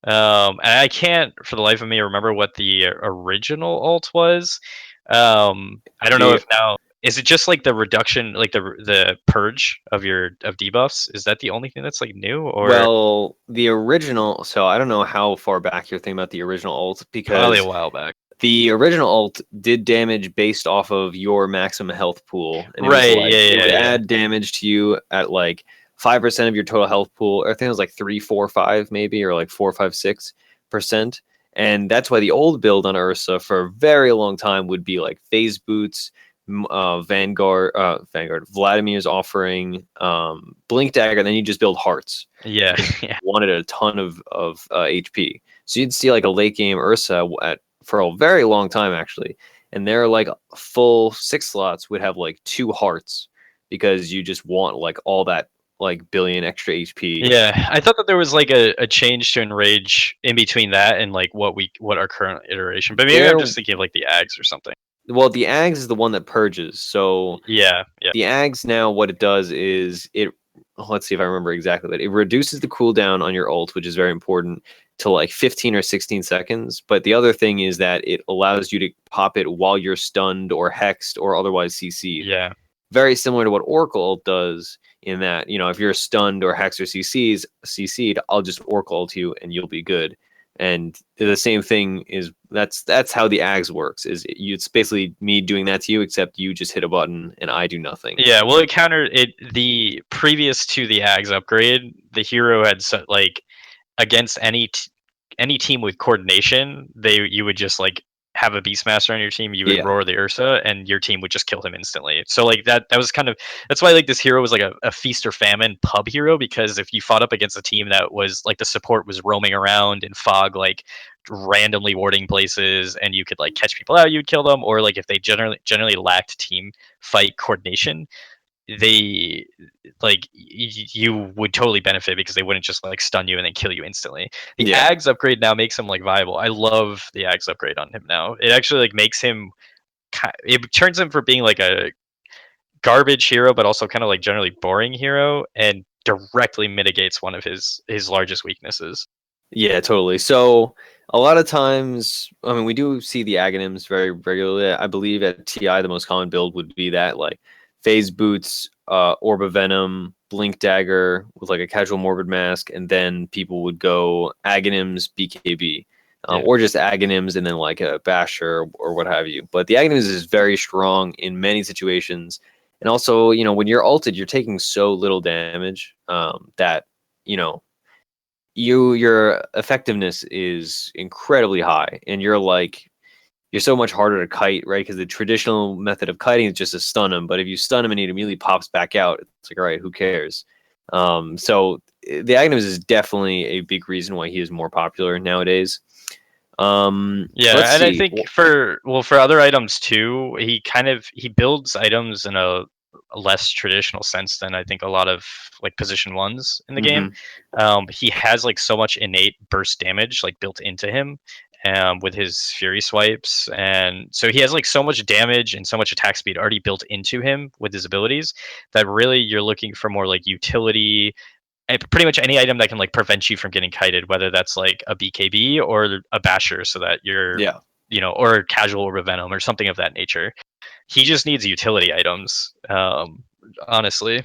And I can't for the life of me remember what the original ult was. I don't know if now is it just like the reduction, like the purge of debuffs? Is that the only thing that's like new? Or well, the original. So I don't know how far back you're thinking about the original ult because probably a while back. the original ult did damage based off of your maximum health pool, and Right? it would add damage to you at like 5% of your total health pool. Or I think it was like 3, 4, 5 maybe, or like 4, 5, 6%. And that's why the old build on Ursa for a very long time would be like Phase Boots, Vanguard, Vladimir's offering, Blink Dagger, and then you just build hearts. Yeah. Wanted a ton of HP. So you'd see like a late game Ursa for a very long time actually. And their like full 6 slots would have like 2 hearts because you just want like all that like billion extra HP. Yeah, I thought that there was like a change to Enrage in between that and like what our current iteration. But maybe I'm just thinking of like the Ags or something. Well, the Ags is the one that purges. So yeah. The Ags now, what it does is let's see if I remember exactly, but it reduces the cooldown on your ult, which is very important, to like 15 or 16 seconds. But the other thing is that it allows you to pop it while you're stunned or hexed or otherwise CC'd. Yeah. Very similar to what Oracle ult does in that, if you're stunned or hexed or CC'd, I'll just Oracle ult you and you'll be good. And the same thing is that's how the Ags works. It's basically me doing that to you, except you just hit a button and I do nothing. Yeah, well, it countered it. The previous to the Ags upgrade, the hero had like against any team with coordination, you would just like have a Beastmaster on your team, you would roar the Ursa, and your team would just kill him instantly. So like that was kind of that's why like this hero was like a feast or famine pub hero, because if you fought up against a team that was like the support was roaming around in fog, like randomly warding places, and you could like catch people out, you'd kill them, or like if they generally lacked team fight coordination, they like you would totally benefit because they wouldn't just like stun you and then kill you instantly. The Ags upgrade now makes him like viable. I love the Ags upgrade on him now. It actually like makes him, it turns him from being like a garbage hero but also kind of like generally boring hero, and directly mitigates one of his largest weaknesses. Yeah, totally. So a lot of times, I mean, we do see the Aghanims very regularly. I believe at TI the most common build would be that like Phase Boots, Orb of Venom, Blink Dagger with like a casual Morbid Mask, and then people would go Aghanims, BKB, or just Aghanims and then like a Basher or what have you. But the Aghanims is very strong in many situations. And also, when you're ulted, you're taking so little damage that, your effectiveness is incredibly high, and you're so much harder to kite, right? Because the traditional method of kiting is just to stun him. But if you stun him and he immediately pops back out, it's like, all right, who cares? So the Aghanims is definitely a big reason why he is more popular nowadays. And I think for other items too, he builds items in a less traditional sense than I think a lot of like position ones in the game. He has like so much innate burst damage like built into him with his fury swipes, and so he has like so much damage and so much attack speed already built into him with his abilities that really you're looking for more like utility. And pretty much any item that can like prevent you from getting kited, whether that's like a BKB or a Basher, so that you're or casual or Venom or something of that nature. He just needs utility items, honestly.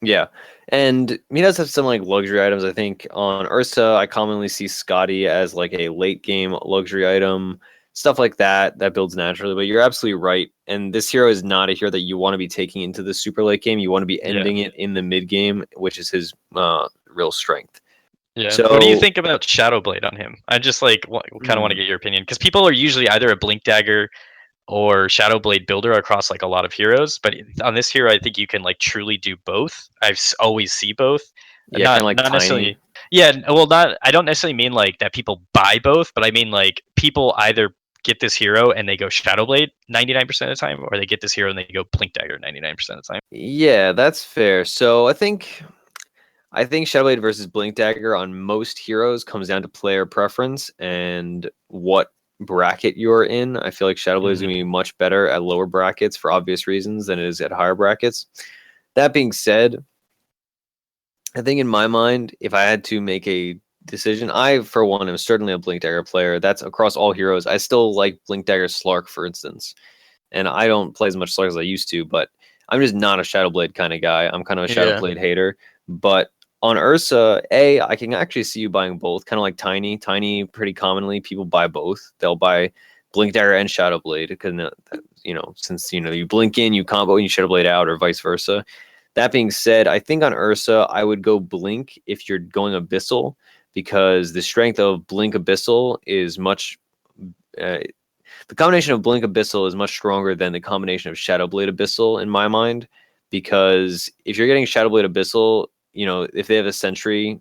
Yeah, and he does have some like luxury items. I think on Ursa, I commonly see Scotty as like a late game luxury item, stuff like that builds naturally. But you're absolutely right. And this hero is not a hero that you want to be taking into the super late game. You want to be ending it in the mid game, which is his real strength. Yeah. So, what do you think about Shadowblade on him? I just like kind of want to get your opinion, because people are usually either a Blink Dagger or Shadowblade Builder across like a lot of heroes. But on this hero, I think you can like truly do both. Always see both. Yeah, kind of like Not necessarily. tiny. Yeah, well, not. I don't necessarily mean like that people buy both, but I mean like people either get this hero and they go Shadowblade 99% of the time, or they get this hero and they go Blink Dagger 99% of the time. Yeah, that's fair. So I think Shadowblade versus Blink Dagger on most heroes comes down to player preference and what bracket you're in. I feel like Shadowblade is going to be much better at lower brackets for obvious reasons than it is at higher brackets. That being said, I think in my mind, if I had to make a decision, I, for one, am certainly a Blink Dagger player. That's across all heroes. I still like Blink Dagger Slark, for instance. And I don't play as much Slark as I used to, but I'm just not a Shadowblade kind of guy. I'm kind of a Shadowblade hater. But on Ursa, I can actually see you buying both, kind of like Tiny. Tiny, pretty commonly, people buy both. They'll buy Blink Dagger and Shadowblade because, since, you blink in, you combo, and you Shadowblade out, or vice versa. That being said, I think on Ursa, I would go Blink if you're going Abyssal, because the strength of Blink Abyssal is much... the combination of Blink Abyssal is much stronger than the combination of Shadowblade Abyssal in my mind, because if you're getting Shadowblade Abyssal, if they have a sentry,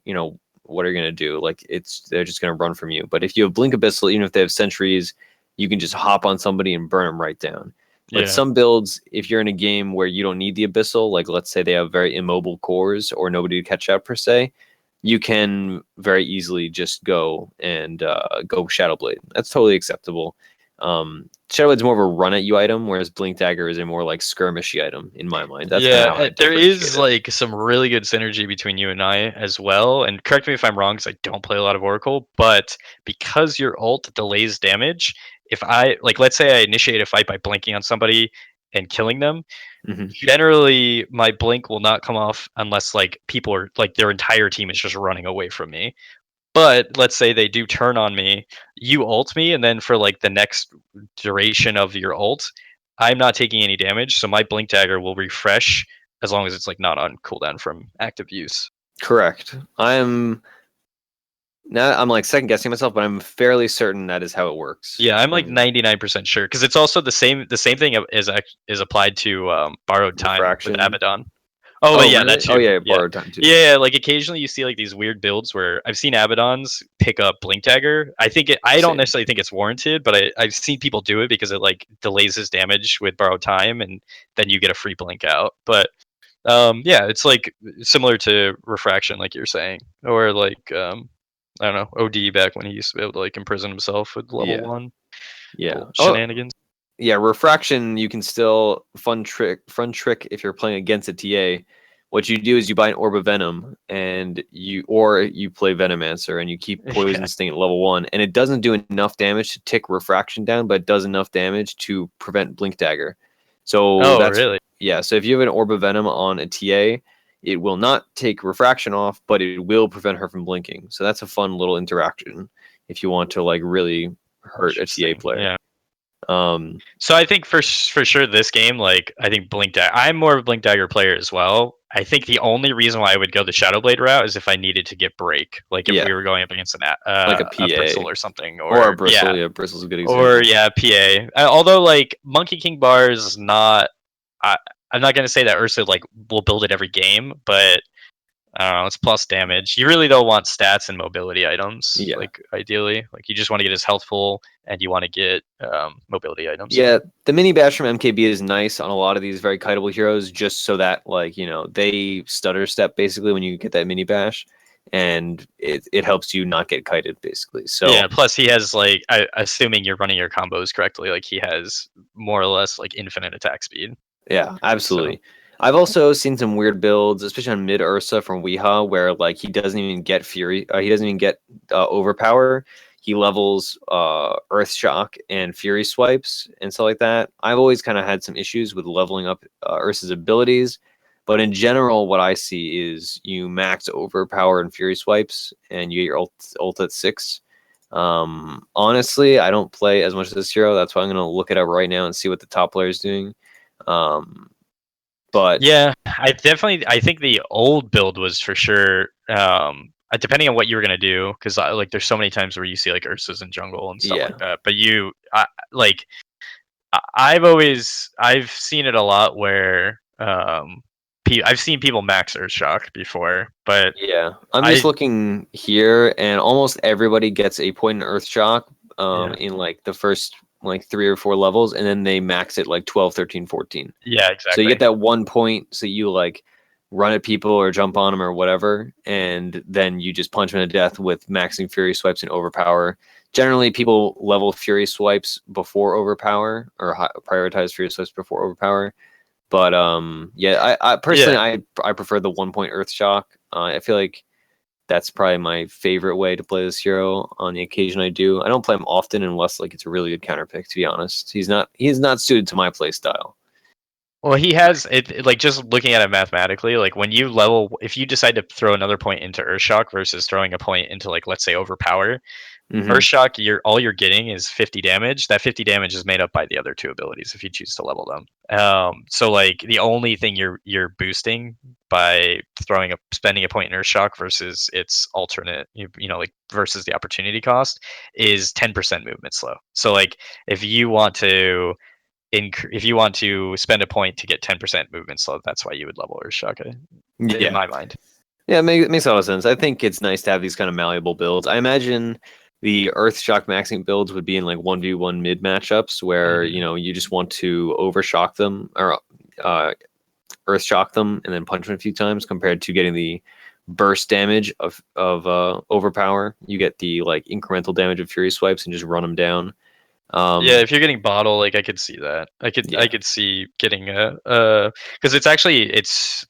what are you going to do? Like, they're just going to run from you. But if you have Blink Abyssal, even if they have sentries, you can just hop on somebody and burn them right down. But some builds, if you're in a game where you don't need the Abyssal, like let's say they have very immobile cores or nobody to catch out per se, you can very easily just go and go Shadowblade. That's totally acceptable. Shadowblade's more of a run at you item, whereas Blink Dagger is a more like skirmishy item in my mind. That's how I there is differentiate it. like some really good synergy between you and I as well. And correct me if I'm wrong, because I don't play a lot of Oracle, but because your ult delays damage, if I like, let's say I initiate a fight by blinking on somebody and killing them, generally my blink will not come off unless like people are like their entire team is just running away from me. But let's say they do turn on me, you ult me, and then for like the next duration of your ult, I'm not taking any damage, so my blink dagger will refresh as long as it's like not on cooldown from active use. Correct. I'm like second guessing myself, but I'm fairly certain that is how it works. Yeah, I'm like 99% sure because it's also the same thing is applied to borrowed time Refraction. with Abaddon. Oh, but yeah, really? that too. Oh yeah, borrowed time too. Yeah, like occasionally you see like these weird builds where I've seen Abaddons pick up Blink Dagger. I don't necessarily think it's warranted, but I've seen people do it because it like delays his damage with borrowed time, and then you get a free blink out. But yeah, it's like similar to Refraction, like you're saying, or like I don't know, OD back when he used to be able to like imprison himself with level 1. Yeah. Shenanigans. Yeah, Refraction, you can still fun trick if you're playing against a TA. What you do is you buy an Orb of Venom and you play Venomancer and you keep Poison Sting at level 1, and it doesn't do enough damage to tick Refraction down, but it does enough damage to prevent Blink Dagger. So really? Yeah, so if you have an Orb of Venom on a TA, it will not take Refraction off, but it will prevent her from blinking. So that's a fun little interaction if you want to like really hurt a TA player. Yeah. So I think for sure this game, like I think Blink Dagger, I'm more of a Blink Dagger player as well. I think the only reason why I would go the Shadowblade route is if I needed to get break, like if we were going up against like a PA Bristle or something, or a Bristle. Yeah, Bristle's a good example. Or PA. Although like Monkey King Bar is not, I'm not gonna say that Ursa like will build it every game, but I don't know, it's plus damage. You really don't want stats and mobility items. Yeah. Like ideally, like you just want to get his health full, and you want to get mobility items. Yeah, the mini bash from MKB is nice on a lot of these very kiteable heroes, just so that like they stutter step basically when you get that mini bash, and it helps you not get kited basically. So yeah, plus he has like, assuming you're running your combos correctly, like he has more or less like infinite attack speed. Yeah, absolutely. So I've also seen some weird builds, especially on mid Ursa from Weeha, where like he doesn't even get Fury, he doesn't even get Overpower. He levels Earth Shock and Fury Swipes and stuff like that. I've always kind of had some issues with leveling up Ursa's abilities, but in general, what I see is you max Overpower and Fury Swipes, and you get your ult at 6. Honestly, I don't play as much of this hero. That's why I'm going to look it up right now and see what the top player is doing. But yeah, I think the old build was for sure, depending on what you were gonna do, because like there's so many times where you see like Ursa's in jungle and stuff like that. But I've seen it a lot where I've seen people max Earthshock before, but Yeah, I'm just I looking here, and almost everybody gets a point in Earth Shock yeah in like the first like 3 or 4 levels, and then they max it like 12, 13, 14. yeah So you exactly get that 1 point, so you like run at people or jump on them or whatever, and then you just punch them to death with maxing Fury Swipes and Overpower. Generally, people level Fury Swipes before Overpower, or prioritize Fury Swipes before Overpower. But yeah, I personally yeah. I prefer the 1 point Earth Shock. I feel like that's probably my favorite way to play this hero on the occasion I do. I don't play him often unless like it's a really good counter pick, to be honest. He's not suited to my play style. Well, he has like just looking at it mathematically, like when you level, if you decide to throw another point into Earthshock versus throwing a point into like let's say Overpower, Hmm. Earthshock, all you're getting is 50 damage. That 50 damage is made up by the other two abilities if you choose to level them. So like the only thing you're boosting by spending a point in Earthshock versus its alternate, like versus the opportunity cost is 10% movement slow. So like if you want to if you want to spend a point to get 10% movement slow, that's why you would level Earthshock in Yeah. my mind. Yeah, it makes a lot of sense. I think it's nice to have these kind of malleable builds. I imagine the Earth Shock maxing builds would be in like 1v1 mid matchups where, Mhm. you just want to overshock them or Earth Shock them and then punch them a few times compared to getting the burst damage of Overpower. You get the like incremental damage of Fury Swipes and just run them down. Yeah, Um, if you're getting bottle, like I could see that. I yeah. could see getting because it's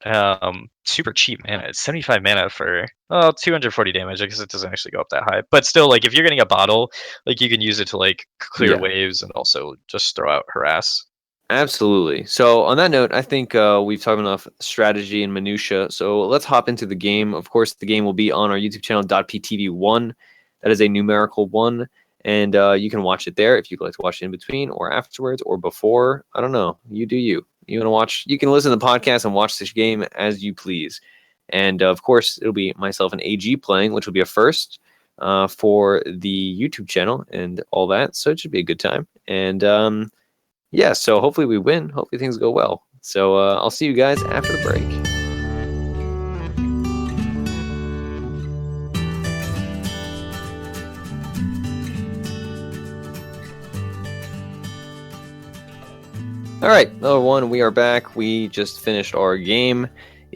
super cheap mana. It's 75 mana for 240 damage. I guess it doesn't actually go up that high, but still, like if you're getting a bottle, like you can use it to like clear Yeah. waves and also just throw out harass. Absolutely. So on that note, I think we've talked enough strategy and minutia. So let's hop into the game. Of course, the game will be on our YouTube channel .ptv1. That is a numerical one, and you can watch it there if you'd like to watch it in between or afterwards or before. I don't know. You do you. You want to watch? You can listen to the podcast and watch this game as you please. And of course, it'll be myself and AG playing, which will be a first for the YouTube channel and all that. So it should be a good time. And yeah, so hopefully we win. Hopefully things go well. So I'll see you guys after the break. All right, number one, we are back. We just finished our game.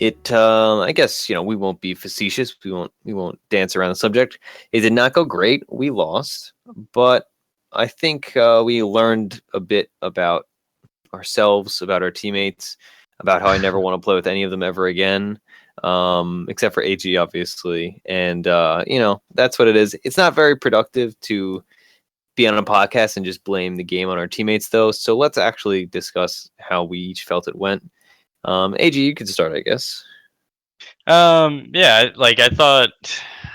I guess we won't be facetious. We won't dance around the subject. It did not go great. We lost, but I think we learned a bit about ourselves, about our teammates, about how I never want to play with any of them ever again, except for AG, obviously. And that's what it is. It's not very productive to be on a podcast and just blame the game on our teammates, though. So let's actually discuss how we each felt it went. AG, you could start, I guess. Yeah, like I thought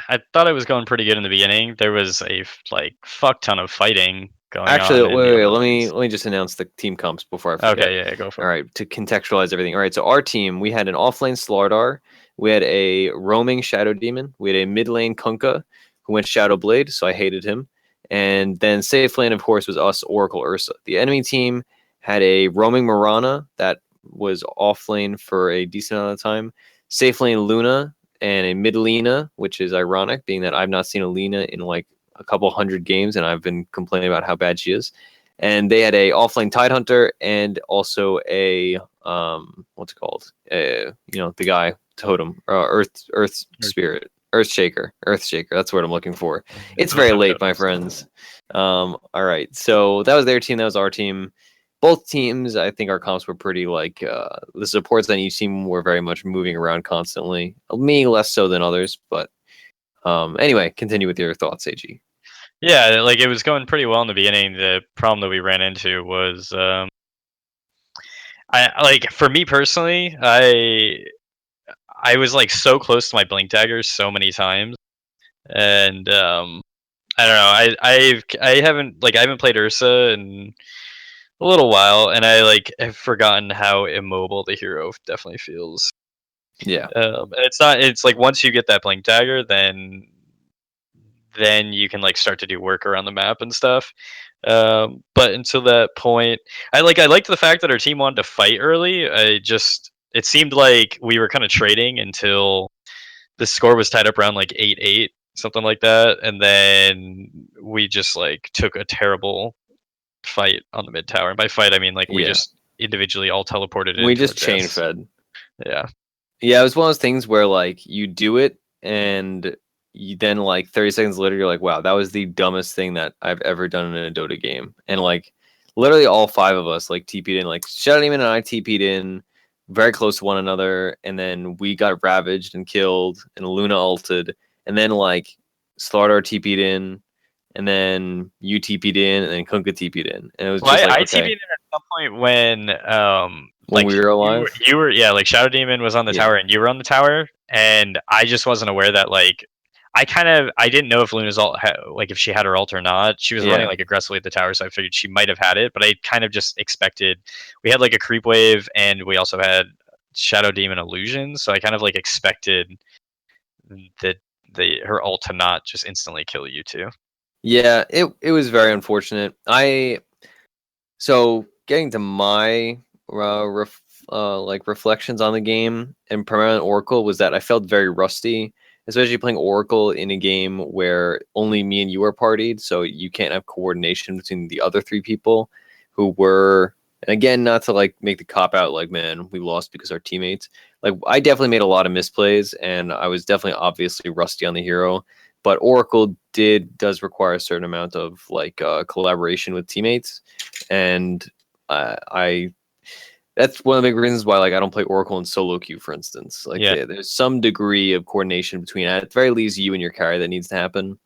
it was going pretty good in the beginning. There was a like fuck ton of fighting going Actually, on in the wait. other Let lanes. me just announce the team comps before I forget. Okay, yeah, go All for it. right, to contextualize everything. All right, so our team, we had an offlane Slardar, we had a roaming Shadow Demon, we had a mid lane Kunkka who went Shadow Blade, so I hated him, and then safe lane, of course, was us, Oracle, Ursa. The enemy team had a roaming Mirana that was offlane for a decent amount of time, safe lane Luna, and a mid Lina, which is ironic, being that I've not seen a Lina in like a couple hundred games, and I've been complaining about how bad she is. And they had a offlane Tidehunter and also a what's it called? The guy totem, Earth Spirit, Earth Shaker. That's what I'm looking for. It's Both very have late, my totems. friends. All right, so that was their team. That was our team. Both teams, I think our comps were pretty like the supports on each team were very much moving around constantly. Me less so than others, but anyway, continue with your thoughts, AG. Yeah, like it was going pretty well in the beginning. The problem that we ran into was I like for me personally, I was like so close to my blink daggers so many times, and I don't know. I haven't played Ursa in a little while, and I like have forgotten how immobile the hero definitely feels. Yeah. And it's not. It's like once you get that blink dagger, then then you can like start to do work around the map and stuff. But until that point, I liked the fact that our team wanted to fight early. It seemed like we were kind of trading until the score was tied up around like 8-8, something like that, and then we just like took a terrible fight on the mid tower. And by fight, I mean like we just individually all teleported We into just chain deaths. fed. Yeah. Yeah, it was one of those things where like you do it and you then like 30 seconds later you're like, wow, that was the dumbest thing that I've ever done in a Dota game. And like literally all 5 of us like TP'd in, like Shadow Demon and I TP'd in very close to one another, and then we got ravaged and killed, and Luna ulted, and then like Slardar TP'd in, and then you TP'd in, and then Kunkka TP'd in. And it was just like, I okay. TP'd in at some point when When like we were alive? you were yeah, like Shadow Demon was on the tower and you were on the tower, and I just wasn't aware that like I didn't know if Luna's ult like if she had her ult or not. She was running like aggressively at the tower, so I figured she might have had it, but I kind of just expected we had like a creep wave and we also had Shadow Demon illusion, so I kind of like expected that her ult to not just instantly kill you too. Yeah, it was very unfortunate. So getting to my like reflections on the game, and primarily on Oracle, was that I felt very rusty, especially playing Oracle in a game where only me and you are partied, so you can't have coordination between the other 3 people who were. And again, not to like make the cop out like, man, we lost because our teammates. Like, I definitely made a lot of misplays, and I was definitely obviously rusty on the hero. But Oracle does require a certain amount of like collaboration with teammates, and I that's one of the big reasons why like I don't play Oracle in solo queue, for instance. Like there's some degree of coordination between, at the very least, you and your carry that needs to happen.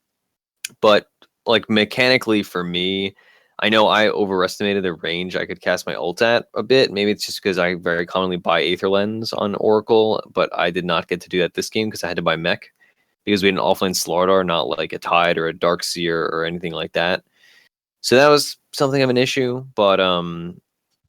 But like mechanically for me, I know I overestimated the range I could cast my ult at a bit. Maybe it's just because I very commonly buy Aether Lens on Oracle, but I did not get to do that this game because I had to buy mech, because we had an offlane Slardar, not like a Tide or a Darkseer or anything like that. So that was something of an issue, but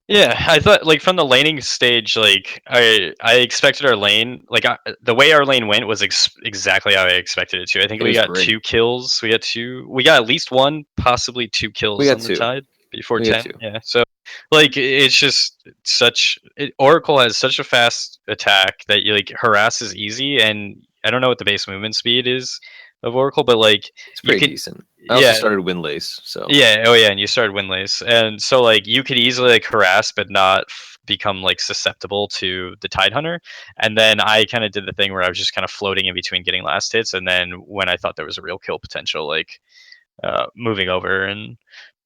yeah, I thought like from the laning stage, like I expected our lane, like the way our lane went was exactly how I expected it to. I think we got great. 2 kills. We got at least 1, possibly 2 kills on the 2. Tide before We 10. Yeah, so like it's just Oracle has such a fast attack that you like harass is easy, and I don't know what the base movement speed is of Oracle, but like It's you pretty can decent. I also started Windlace, so yeah, oh yeah, and you started Windlace, and so like you could easily like harass, but not become like susceptible to the Tide Hunter. And then I kind of did the thing where I was just kind of floating in between getting last hits, and then when I thought there was a real kill potential, like moving over. And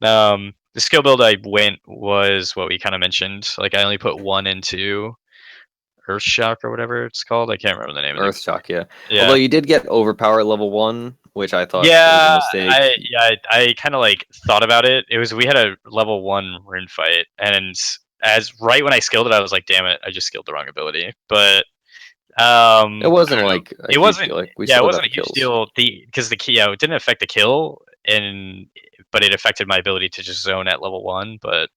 the skill build I went was what we kind of mentioned. Like I only put 1 into Earth Shock or whatever it's called. I can't remember the name of it. Earth Shock, yeah. Yeah. Although you did get overpower at level 1, which I thought was a mistake. I kind of like thought about it. We had a level 1 rune fight, and as right when I skilled it, I was like, damn it, I just skilled the wrong ability. But it wasn't like a huge deal. Like, we still it wasn't got a huge kills. deal. Because the key, it didn't affect the kill, but it affected my ability to just zone at level 1. But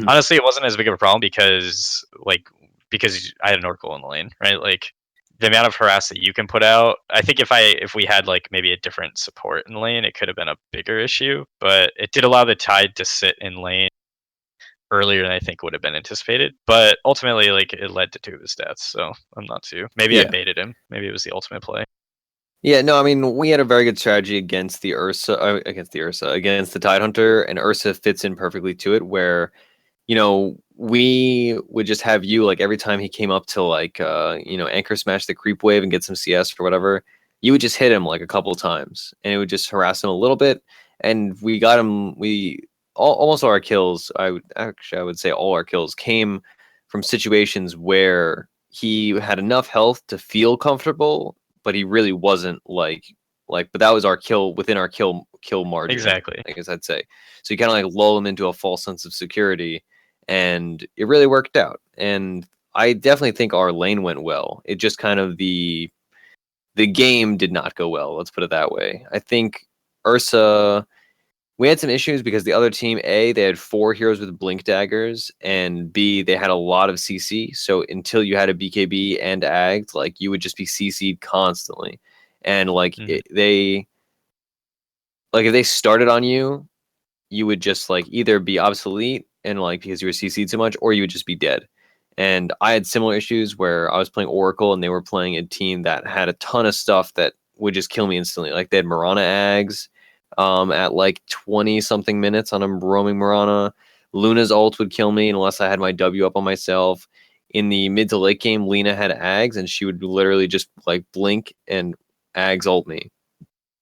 honestly, it wasn't as big of a problem because I had an Oracle in the lane, right? Like the amount of harass that you can put out. I think if we had like maybe a different support in the lane, it could have been a bigger issue. But it did allow the Tide to sit in lane earlier than I think would have been anticipated. But ultimately, like it led to 2 of his stats, so I'm not too. Maybe I baited him. Maybe it was the ultimate play. Yeah, no, I mean, we had a very good strategy against the against the Tide Hunter, and Ursa fits in perfectly to it, where, you know, we would just have you, like, every time he came up to, like, anchor smash the creep wave and get some CS or whatever, you would just hit him, like, a couple times, and it would just harass him a little bit, and we got him, almost all our kills, I would say all our kills came from situations where he had enough health to feel comfortable, but he really wasn't but that was our kill within our kill margin. Exactly. I guess I'd say. So you kind of like lull him into a false sense of security, and it really worked out. And I definitely think our lane went well. It just kind of the game did not go well. Let's put it that way. I think Ursa, we had some issues because the other team, A, they had 4 heroes with blink daggers, and B, they had a lot of CC. So until you had a BKB and Agged, like, you would just be CC'd constantly. and like Mhm. if they started on you, you would just like either be obsolete and like because you were CC'd too much, or you would just be dead. And I had similar issues where I was playing Oracle and they were playing a team that had a ton of stuff that would just kill me instantly. Like they had Mirana Ags at like 20 something minutes on a roaming Mirana. Luna's ult would kill me unless I had my W up on myself. In the mid to late game, Lena had Ags and she would literally just like blink and Ags ult me.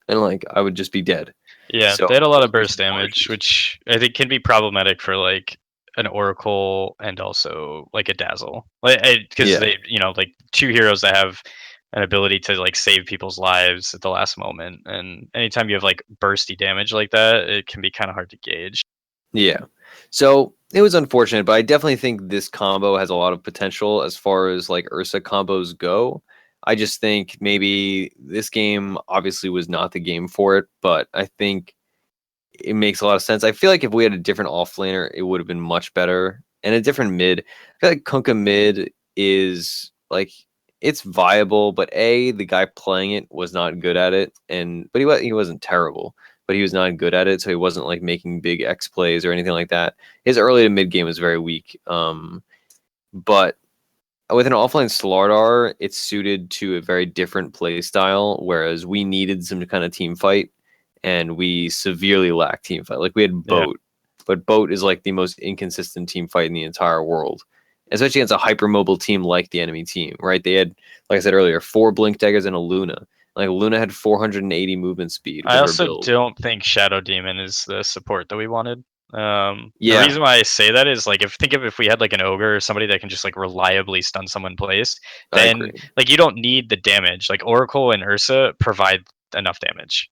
And like I would just be dead. Yeah, So they had a lot those of were burst some core damage, issues. which I think can be problematic for like an Oracle and also like a Dazzle, like because Yeah. they, like two heroes that have an ability to like save people's lives at the last moment, and anytime you have like bursty damage like that, it can be kind of hard to gauge. Yeah. So it was unfortunate, but I definitely think this combo has a lot of potential as far as like Ursa combos go. I just think maybe this game obviously was not the game for it, but I think it makes a lot of sense. I feel like if we had a different offlaner, it would have been much better. And a different mid. I feel like Kunkka mid is like it's viable, but the guy playing it was not good at it, he wasn't terrible, but he was not good at it, so he wasn't like making big X plays or anything like that. His early to mid game was very weak. But with an offline Slardar, it's suited to a very different play style, whereas we needed some kind of team fight, and we severely lacked team fight. Like we had Yeah, Boat, but Boat is like the most inconsistent team fight in the entire world, especially against a hypermobile team like the enemy team, right? They had, like I said earlier, 4 Blink Daggers and a Luna. Like Luna had 480 movement speed I with her also build. don't think Shadow Demon is the support that we wanted. The Yeah, reason why I say that is like if we had like an ogre or somebody that can just like reliably stun someone in place, I then agree. like you don't need the damage. Like Oracle and Ursa provide enough damage.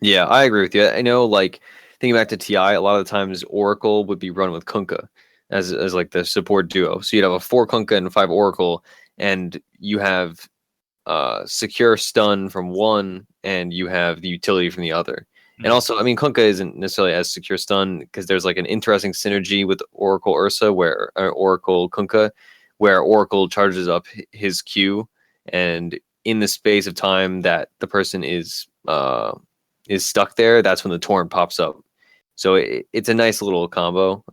Yeah, I agree with you. I know, like thinking back to TI, a lot of the times Oracle would be run with Kunkka as like the support duo. So you'd have a 4 Kunkka and 5 Oracle, and you have secure stun from one, and you have the utility from the other. And Mhm. also, I mean, Kunkka isn't necessarily as secure stun because there's like an interesting synergy with Oracle Ursa, where Oracle Kunkka, where Oracle charges up his Q, and in the space of time that the person is stuck there, that's when the torrent pops up. So it's a nice little combo.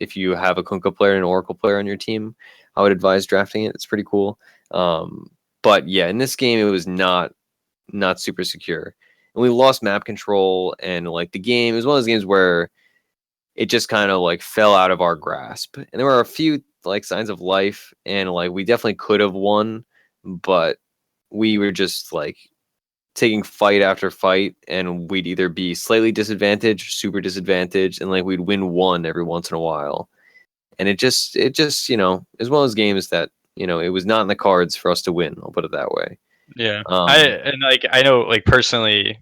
If you have a Kunkka player and an Oracle player on your team, I would advise drafting it. It's pretty cool. But yeah, in this game, it was not super secure, and we lost map control, and like the game, it was one of those games where it just kind of like fell out of our grasp. And there were a few like signs of life, and like we definitely could have won, but we were just like taking fight after fight, and we'd either be slightly disadvantaged, super disadvantaged, and like we'd win one every once in a while. And it just is one of those games that it was not in the cards for us to win. I'll put it that way. Yeah, Um, I know like personally,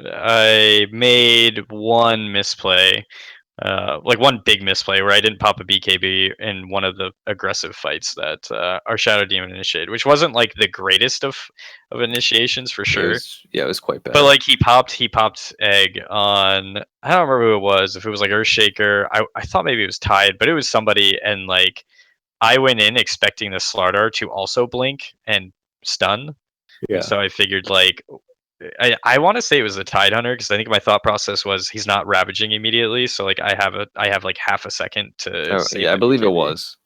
I made one misplay, like one big misplay where I didn't pop a BKB in one of the aggressive fights that our Shadow Demon initiated, which wasn't like the greatest of initiations for sure. it was quite But bad. like he popped egg on, I don't remember who it was. If it was like Earthshaker, I thought maybe it was Tide, but it was somebody, and like I went in expecting the Slardar to also blink and stun, and Yeah. so I figured like I want to say it was the Tide Hunter because I think my thought process was he's not ravaging immediately, so like I have like half a second to save Yeah, I my believe it BKB. was.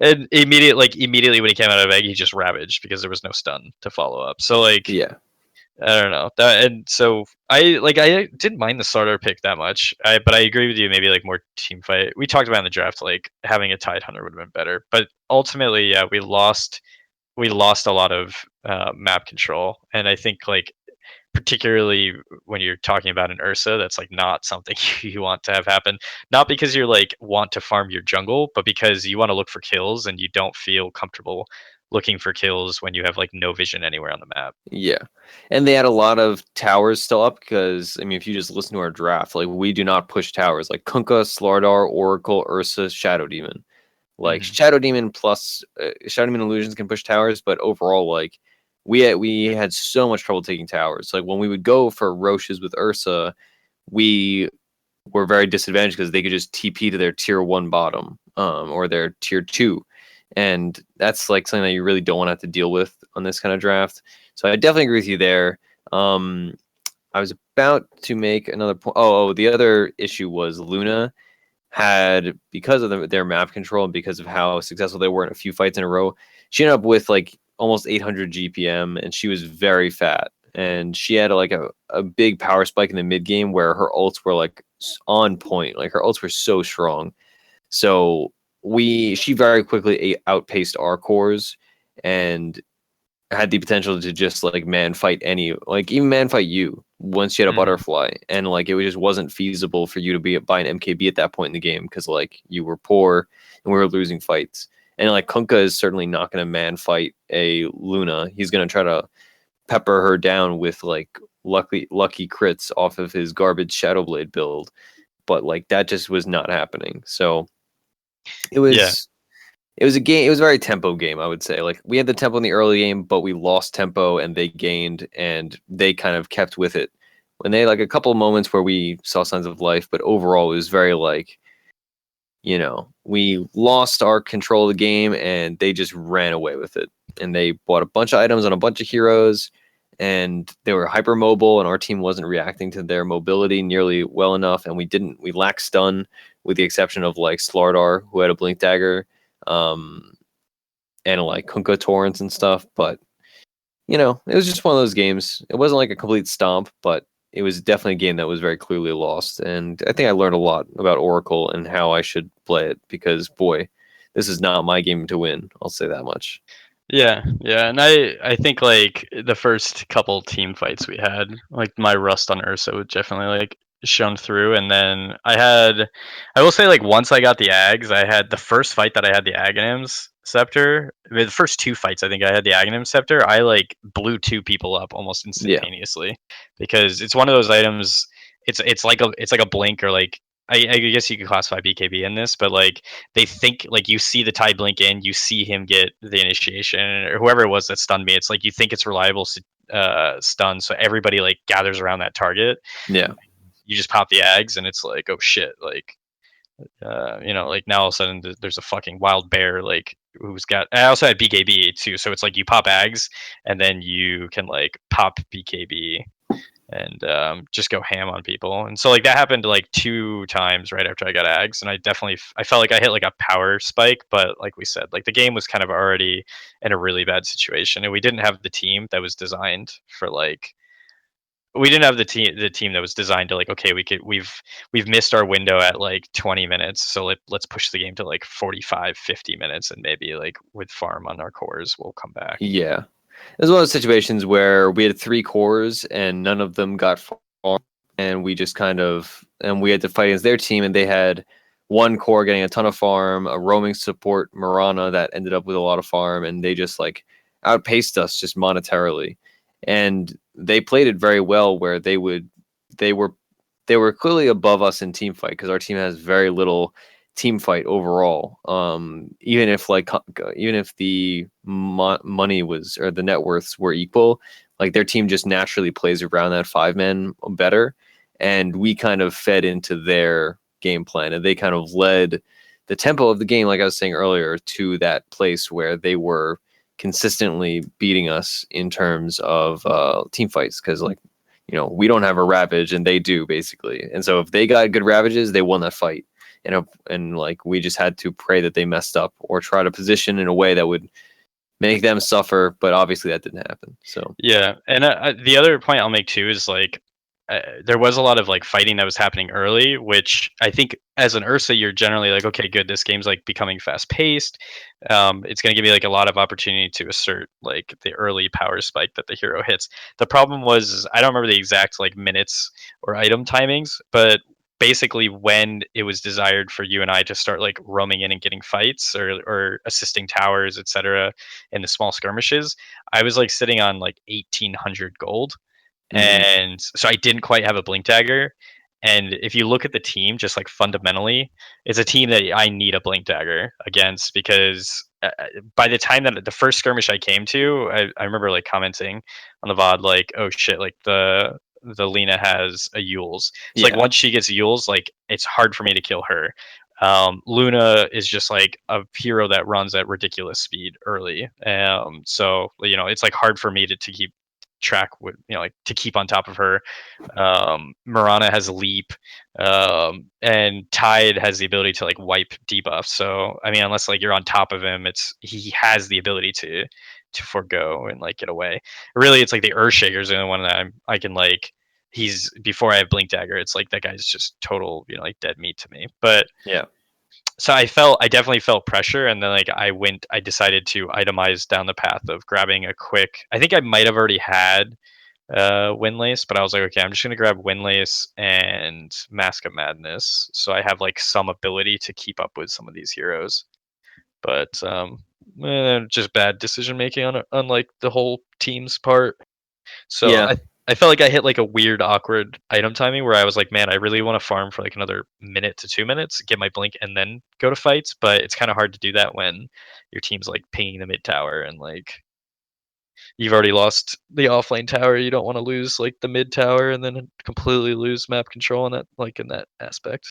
And immediately when he came out of egg, he just ravaged because there was no stun to follow up. So like Yeah. I don't know that, and so I didn't mind the starter pick that much. But I agree with you. Maybe like more team fight. We talked about in the draft like having a Tide Hunter would have been better, but ultimately, yeah, we lost a lot of map control, and I think like particularly when you're talking about an Ursa, that's like not something you want to have happen. Not because you're like want to farm your jungle, but because you want to look for kills and you don't feel comfortable looking for kills when you have like no vision anywhere on the map. Yeah. And they had a lot of towers still up because, I mean, if you just listen to our draft, like we do not push towers like Kunkka, Slardar, Oracle, Ursa, Shadow Demon. Like Hmm. Shadow Demon plus Shadow Demon illusions can push towers, but overall, like we had so much trouble taking towers. Like when we would go for Roches with Ursa, we were very disadvantaged because they could just TP to their tier 1 bottom, or their tier 2, and that's like something that you really don't want to have to deal with on this kind of draft. So I definitely agree with you there. I was about to make another point. The other issue was Luna had, because of their map control and because of how successful they were in a few fights in a row, she ended up with like almost 800 GPM, and she was very fat. And she had like a big power spike in the mid game where her ults were like on point. Like her ults were so strong. So she very quickly outpaced our cores and had the potential to just like man fight even man fight you once you had a butterfly, and like it just wasn't feasible for you to be buy an MKB at that point in the game because like you were poor and we were losing fights. And like Kunkka is certainly not going to man fight a Luna. He's going to try to pepper her down with like lucky crits off of his garbage Shadowblade build, but like that just was not happening. So it was it was a game. It was a very tempo game, I would say. Like we had the tempo in the early game, but we lost tempo and they gained, and they kind of kept with it. When they like a couple of moments where we saw signs of life, but overall it was very like, we lost our control of the game and they just ran away with it. And they bought a bunch of items on a bunch of heroes, and they were hypermobile, and our team wasn't reacting to their mobility nearly well enough, and we lacked stun, with the exception of like Slardar, who had a blink dagger, and like Kunkka torrents and stuff. But it was just one of those games. It wasn't like a complete stomp, but it was definitely a game that was very clearly lost. And I think I learned a lot about Oracle and how I should play it, because boy, this is not my game to win. I'll say that much. Yeah, and I think like the first couple team fights we had, like my rust on Ursa would definitely like shone through. And then I will say, like, once I got the Ags, I had the first fight that I had the Aghanim's Scepter. I mean, the first two fights I think I had the Aghanim Scepter, I like blew two people up almost instantaneously, because it's one of those items. It's like a blink, or like I guess you could classify BKB in this, but like they think, like, you see the Tide blink in, you see him get the initiation, or whoever it was that stunned me. It's like you think it's reliable stun, so everybody like gathers around that target. Yeah. You just pop the Ags, and it's like, oh shit, like like now all of a sudden there's a fucking wild bear like who's got. I also had BKB too, so it's like you pop Ags, and then you can like pop BKB and just go ham on people. And so like that happened like 2 times right after I got Ags, and I felt like I hit like a power spike, but like we said, like the game was kind of already in a really bad situation, and we didn't have the team that was designed for like. We didn't have the team that was designed to like, okay, we've missed our window at like 20 minutes, so let's push the game to like 45-50 minutes, and maybe like with farm on our cores we'll come back. Yeah. It was one of those situations where we had 3 cores and none of them got farm, and we just and we had to fight against their team, and they had 1 core getting a ton of farm, a roaming support Marana that ended up with a lot of farm, and they just like outpaced us just monetarily. And they played it very well, where they were clearly above us in team fight, because our team has very little team fight overall. Even if the money was, or the net worths were equal, like their team just naturally plays around that 5-man better, and we kind of fed into their game plan, and they kind of led the tempo of the game, like I was saying earlier, to that place where they were consistently beating us in terms of team fights, because like we don't have a Ravage and they do, basically. And so if they got good Ravages, they won that fight. And like we just had to pray that they messed up, or try to position in a way that would make them suffer, but obviously that didn't happen. So yeah. And the other point I'll make too is like there was a lot of like fighting that was happening early, which I think as an Ursa you're generally like, okay, good, this game's like becoming fast paced. It's going to give me like a lot of opportunity to assert like the early power spike that the hero hits. The problem was, I don't remember the exact like minutes or item timings, but basically when it was desired for you and I to start like roaming in and getting fights, or assisting towers, etc., in the small skirmishes, I was like sitting on like 1,800 gold. And so I didn't quite have a blink dagger. And if you look at the team, just like fundamentally, it's a team that I need a blink dagger against, because by the time that the first skirmish I came to, I remember like commenting on the VOD like, oh shit, like the Lena has a Yules. It's like once she gets Yules, like it's hard for me to kill her. Luna is just like a hero that runs at ridiculous speed early. So it's like hard for me to keep track with, like to keep on top of her. Mirana has leap, and Tide has the ability to like wipe debuffs. So I mean, unless like you're on top of him, he has the ability to forego and like get away. Really, it's like the Earthshaker's the only one that I can like. He's before I have Blink Dagger. It's like that guy's just total, like dead meat to me. But Yeah. so I definitely felt pressure, and then like I decided to itemize down the path of grabbing a quick. I think I might have already had Windlace, but I was like, okay, I'm just gonna grab Windlace and Mask of Madness, so I have like some ability to keep up with some of these heroes. But just bad decision making on like the whole team's part. So Yeah. I felt like I hit like a weird, awkward item timing where I was like, man, I really want to farm for like another minute to 2 minutes, get my blink, and then go to fights. But it's kind of hard to do that when your team's like pinging the mid tower and like you've already lost the offlane tower. You don't want to lose like the mid tower and then completely lose map control in that aspect.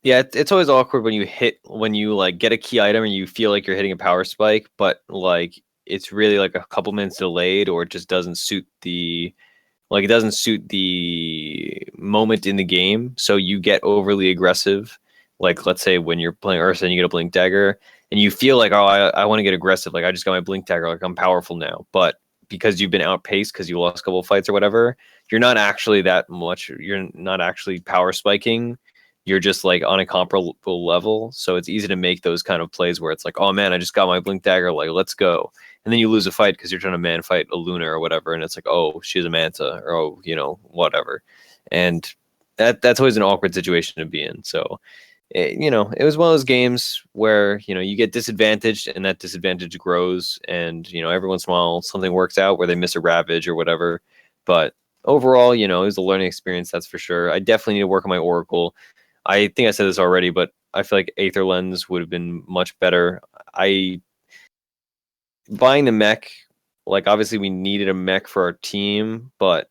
Yeah, it's always awkward when you like get a key item and you feel like you're hitting a power spike, but like it's really like a couple minutes delayed, or it just doesn't suit the moment in the game. So you get overly aggressive. Like let's say when you're playing Ursa and you get a blink dagger and you feel like, oh, I want to get aggressive. Like I just got my blink dagger, like I'm powerful now. But because you've been outpaced because you lost a couple of fights or whatever, you're not actually power spiking. You're just like on a comparable level. So it's easy to make those kind of plays where it's like, oh man, I just got my blink dagger, like let's go. And then you lose a fight because you're trying to man fight a Luna or whatever, and it's like, oh, she's a Manta, or oh, whatever. And that's always an awkward situation to be in. So it was one of those games where you get disadvantaged and that disadvantage grows, and every once in a while something works out where they miss a Ravage or whatever. But overall, it was a learning experience, that's for sure. I definitely need to work on my Oracle. I think I said this already, but I feel like Aether Lens would have been much better. Buying the mech, like obviously we needed a mech for our team, but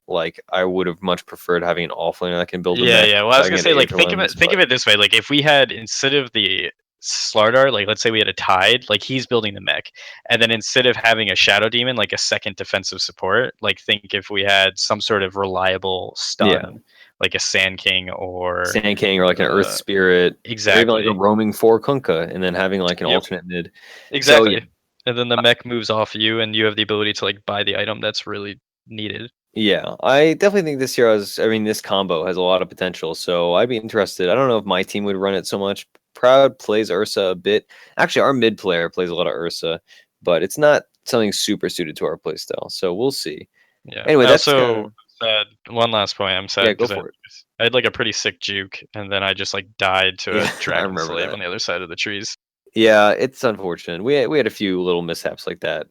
like I would have much preferred having an offlaner that can build a mech. Yeah. Well, I was gonna say, like, think of it this way: like, if we had, instead of the Slardar, like let's say we had a Tide, like he's building the mech, and then instead of having a Shadow Demon, like a second defensive support, like think if we had some sort of reliable stun, like a Sand King or like an Earth Spirit, exactly, or even like a roaming 4 Kunkka, and then having like an alternate mid. Exactly. So, and then the mech moves off you, and you have the ability to like buy the item that's really needed. Yeah, I definitely think this combo has a lot of potential, so I'd be interested. I don't know if my team would run it so much. Proud plays Ursa a bit. Actually, our mid player plays a lot of Ursa, but it's not something super suited to our playstyle, so we'll see. Yeah. Anyway, that's also sad. One last point. I'm sad because I had like a pretty sick juke, and then I just like died to a dragon slave on the other side of the trees. Yeah, it's unfortunate. We had a few little mishaps like that.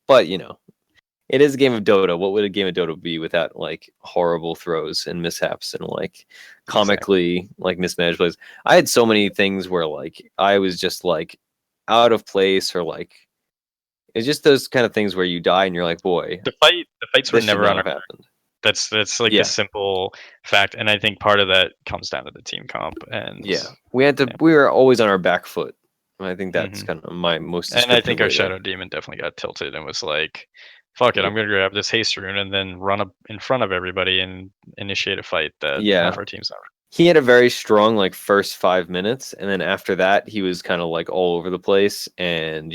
But it is a game of Dota. What would a game of Dota be without like horrible throws and mishaps and like comically like mismanaged plays? I had so many things where like I was just like out of place, or like it's just those kind of things where you die and you're like, boy, the fights were never on our happened. That's like the simple fact, and I think part of that comes down to the team comp. And we were always on our back foot. I think that's kind of my most. And I think our Shadow Demon definitely got tilted and was like, fuck it, I'm going to grab this haste rune and then run up in front of everybody and initiate a fight that half our team's not. He had a very strong like first 5 minutes, and then after that he was kind of like all over the place, and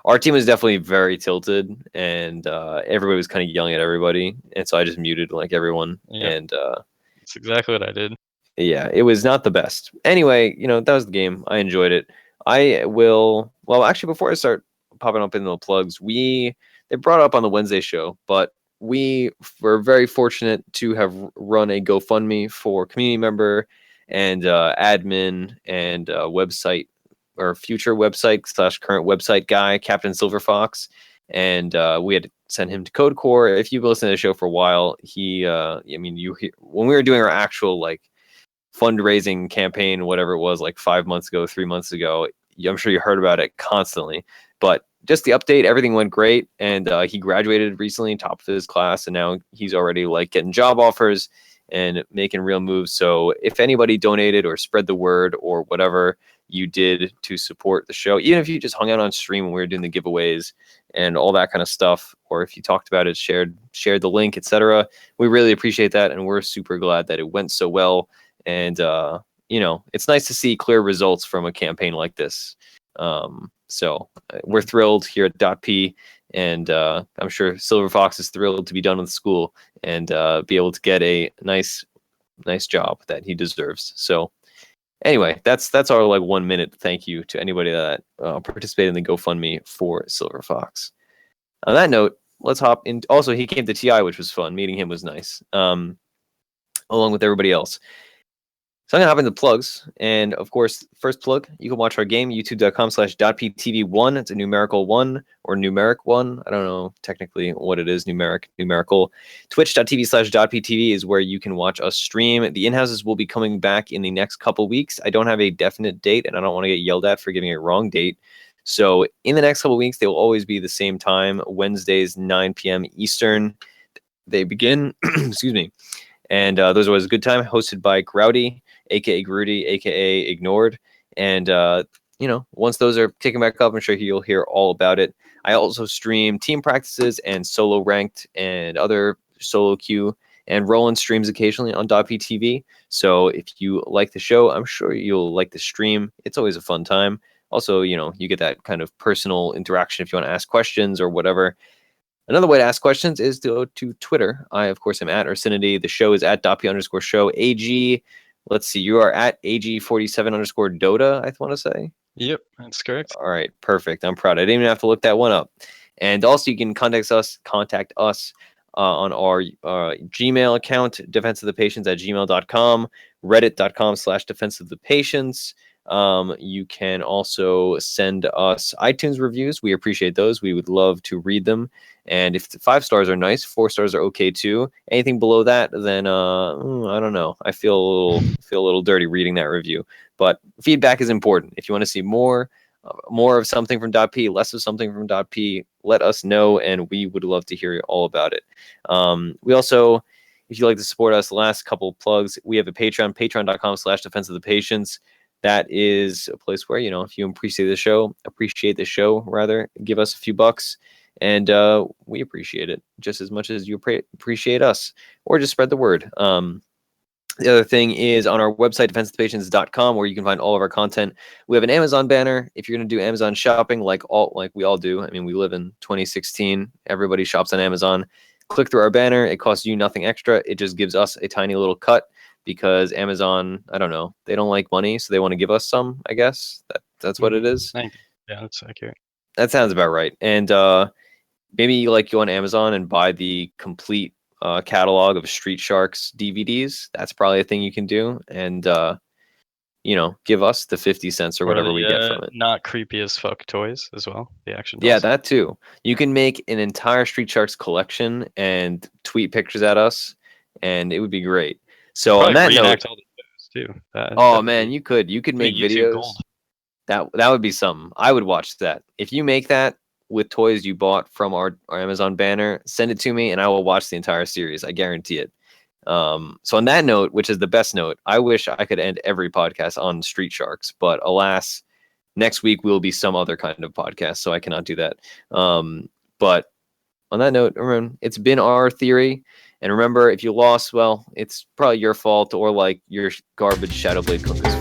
our team was definitely very tilted, and everybody was kind of yelling at everybody, and so I just muted like everyone. And that's exactly what I did. Yeah, it was not the best. Anyway, that was the game. I enjoyed it. Actually, before I start popping up in the plugs, they brought up on the Wednesday show, but we were very fortunate to have run a GoFundMe for community member and admin and website, or future website / current website guy, Captain Silverfox, and we had to send him to Code Core. If you've listened to the show for a while, when we were doing our actual like fundraising campaign, whatever it was, like 5 months ago, 3 months ago, I'm sure you heard about it constantly. But just the update, everything went great, and he graduated recently, top of his class, and now he's already like getting job offers, and making real moves. So if anybody donated or spread the word or whatever you did to support the show, even if you just hung out on stream when we were doing the giveaways and all that kind of stuff, or if you talked about it, shared the link, etc., we really appreciate that, and we're super glad that it went so well. And it's nice to see clear results from a campaign like this. So we're thrilled here at .p, and I'm sure Silver Fox is thrilled to be done with school and be able to get a nice job that he deserves. So anyway, that's our 1 minute thank you to anybody that participated in the GoFundMe for Silver Fox. On that note, let's hop in. Also, he came to TI, which was fun. Meeting him was nice, along with everybody else. So I'm going to hop into plugs. And of course, first plug, you can watch our game, youtube.com/.ptv1. It's a numerical 1 or numeric 1. I don't know technically what it is, numerical. Twitch.tv/.ptv is where you can watch us stream. The in-houses will be coming back in the next couple weeks. I don't have a definite date, and I don't want to get yelled at for giving a wrong date. So in the next couple weeks, they will always be the same time, Wednesdays, 9 p.m. Eastern. They begin, excuse me. And those are always a good time, hosted by Growdy, aka Grudy, aka Ignored. And once those are kicking back up, I'm sure you'll hear all about it. I also stream team practices and solo ranked and other solo queue, and Roland streams occasionally on .ptv. So if you like the show, I'm sure you'll like the stream. It's always a fun time. Also, you get that kind of personal interaction if you want to ask questions or whatever. Another way to ask questions is to go to Twitter. I, of course, am at Ursinity. The show is at @P_show. AG, let's see, you are at AG47_Dota, I want to say. Yep, that's correct. All right, perfect. I'm proud. I didn't even have to look that one up. And also, you can contact us on our Gmail account, defenseofthepatients@gmail.com, reddit.com/defenseofthepatients. You can also send us iTunes reviews. We appreciate those. We would love to read them. And if the 5 stars are nice, 4 stars are okay too. Anything below that, then I don't know. I feel a little dirty reading that review. But feedback is important. If you want to see more of something from .p, less of something from .p, let us know, and we would love to hear all about it. We also, if you'd like to support us, the last couple of plugs, we have a Patreon, patreon.com/defenseofthepatients. That is a place where, if you appreciate the show, give us a few bucks, and we appreciate it just as much as you appreciate us, or just spread the word. The other thing is on our website, defenseofthepatients.com, where you can find all of our content. We have an Amazon banner. If you're going to do Amazon shopping, like we all do, I mean, we live in 2016. Everybody shops on Amazon. Click through our banner. It costs you nothing extra. It just gives us a tiny little cut, because Amazon, I don't know, they don't like money, so they want to give us some, I guess. That's what it is. Yeah, that's accurate. That sounds about right. And maybe you go on Amazon and buy the complete catalog of Street Sharks DVDs. That's probably a thing you can do. And, give us the 50 cents or whatever we get from it. Not creepy as fuck toys as well. The action dolls. Yeah, that too. You can make an entire Street Sharks collection and tweet pictures at us, and it would be great. So on that note, all the shows too. Man, you could make videos. Gold. That would be something. I would watch that. If you make that with toys you bought from our Amazon banner, send it to me, and I will watch the entire series. I guarantee it. So on that note, which is the best note, I wish I could end every podcast on Street Sharks, but alas, next week will be some other kind of podcast, so I cannot do that. But on that note, remember, it's been our theory. And remember, if you lost, well, it's probably your fault, or your garbage Shadowblade Cook is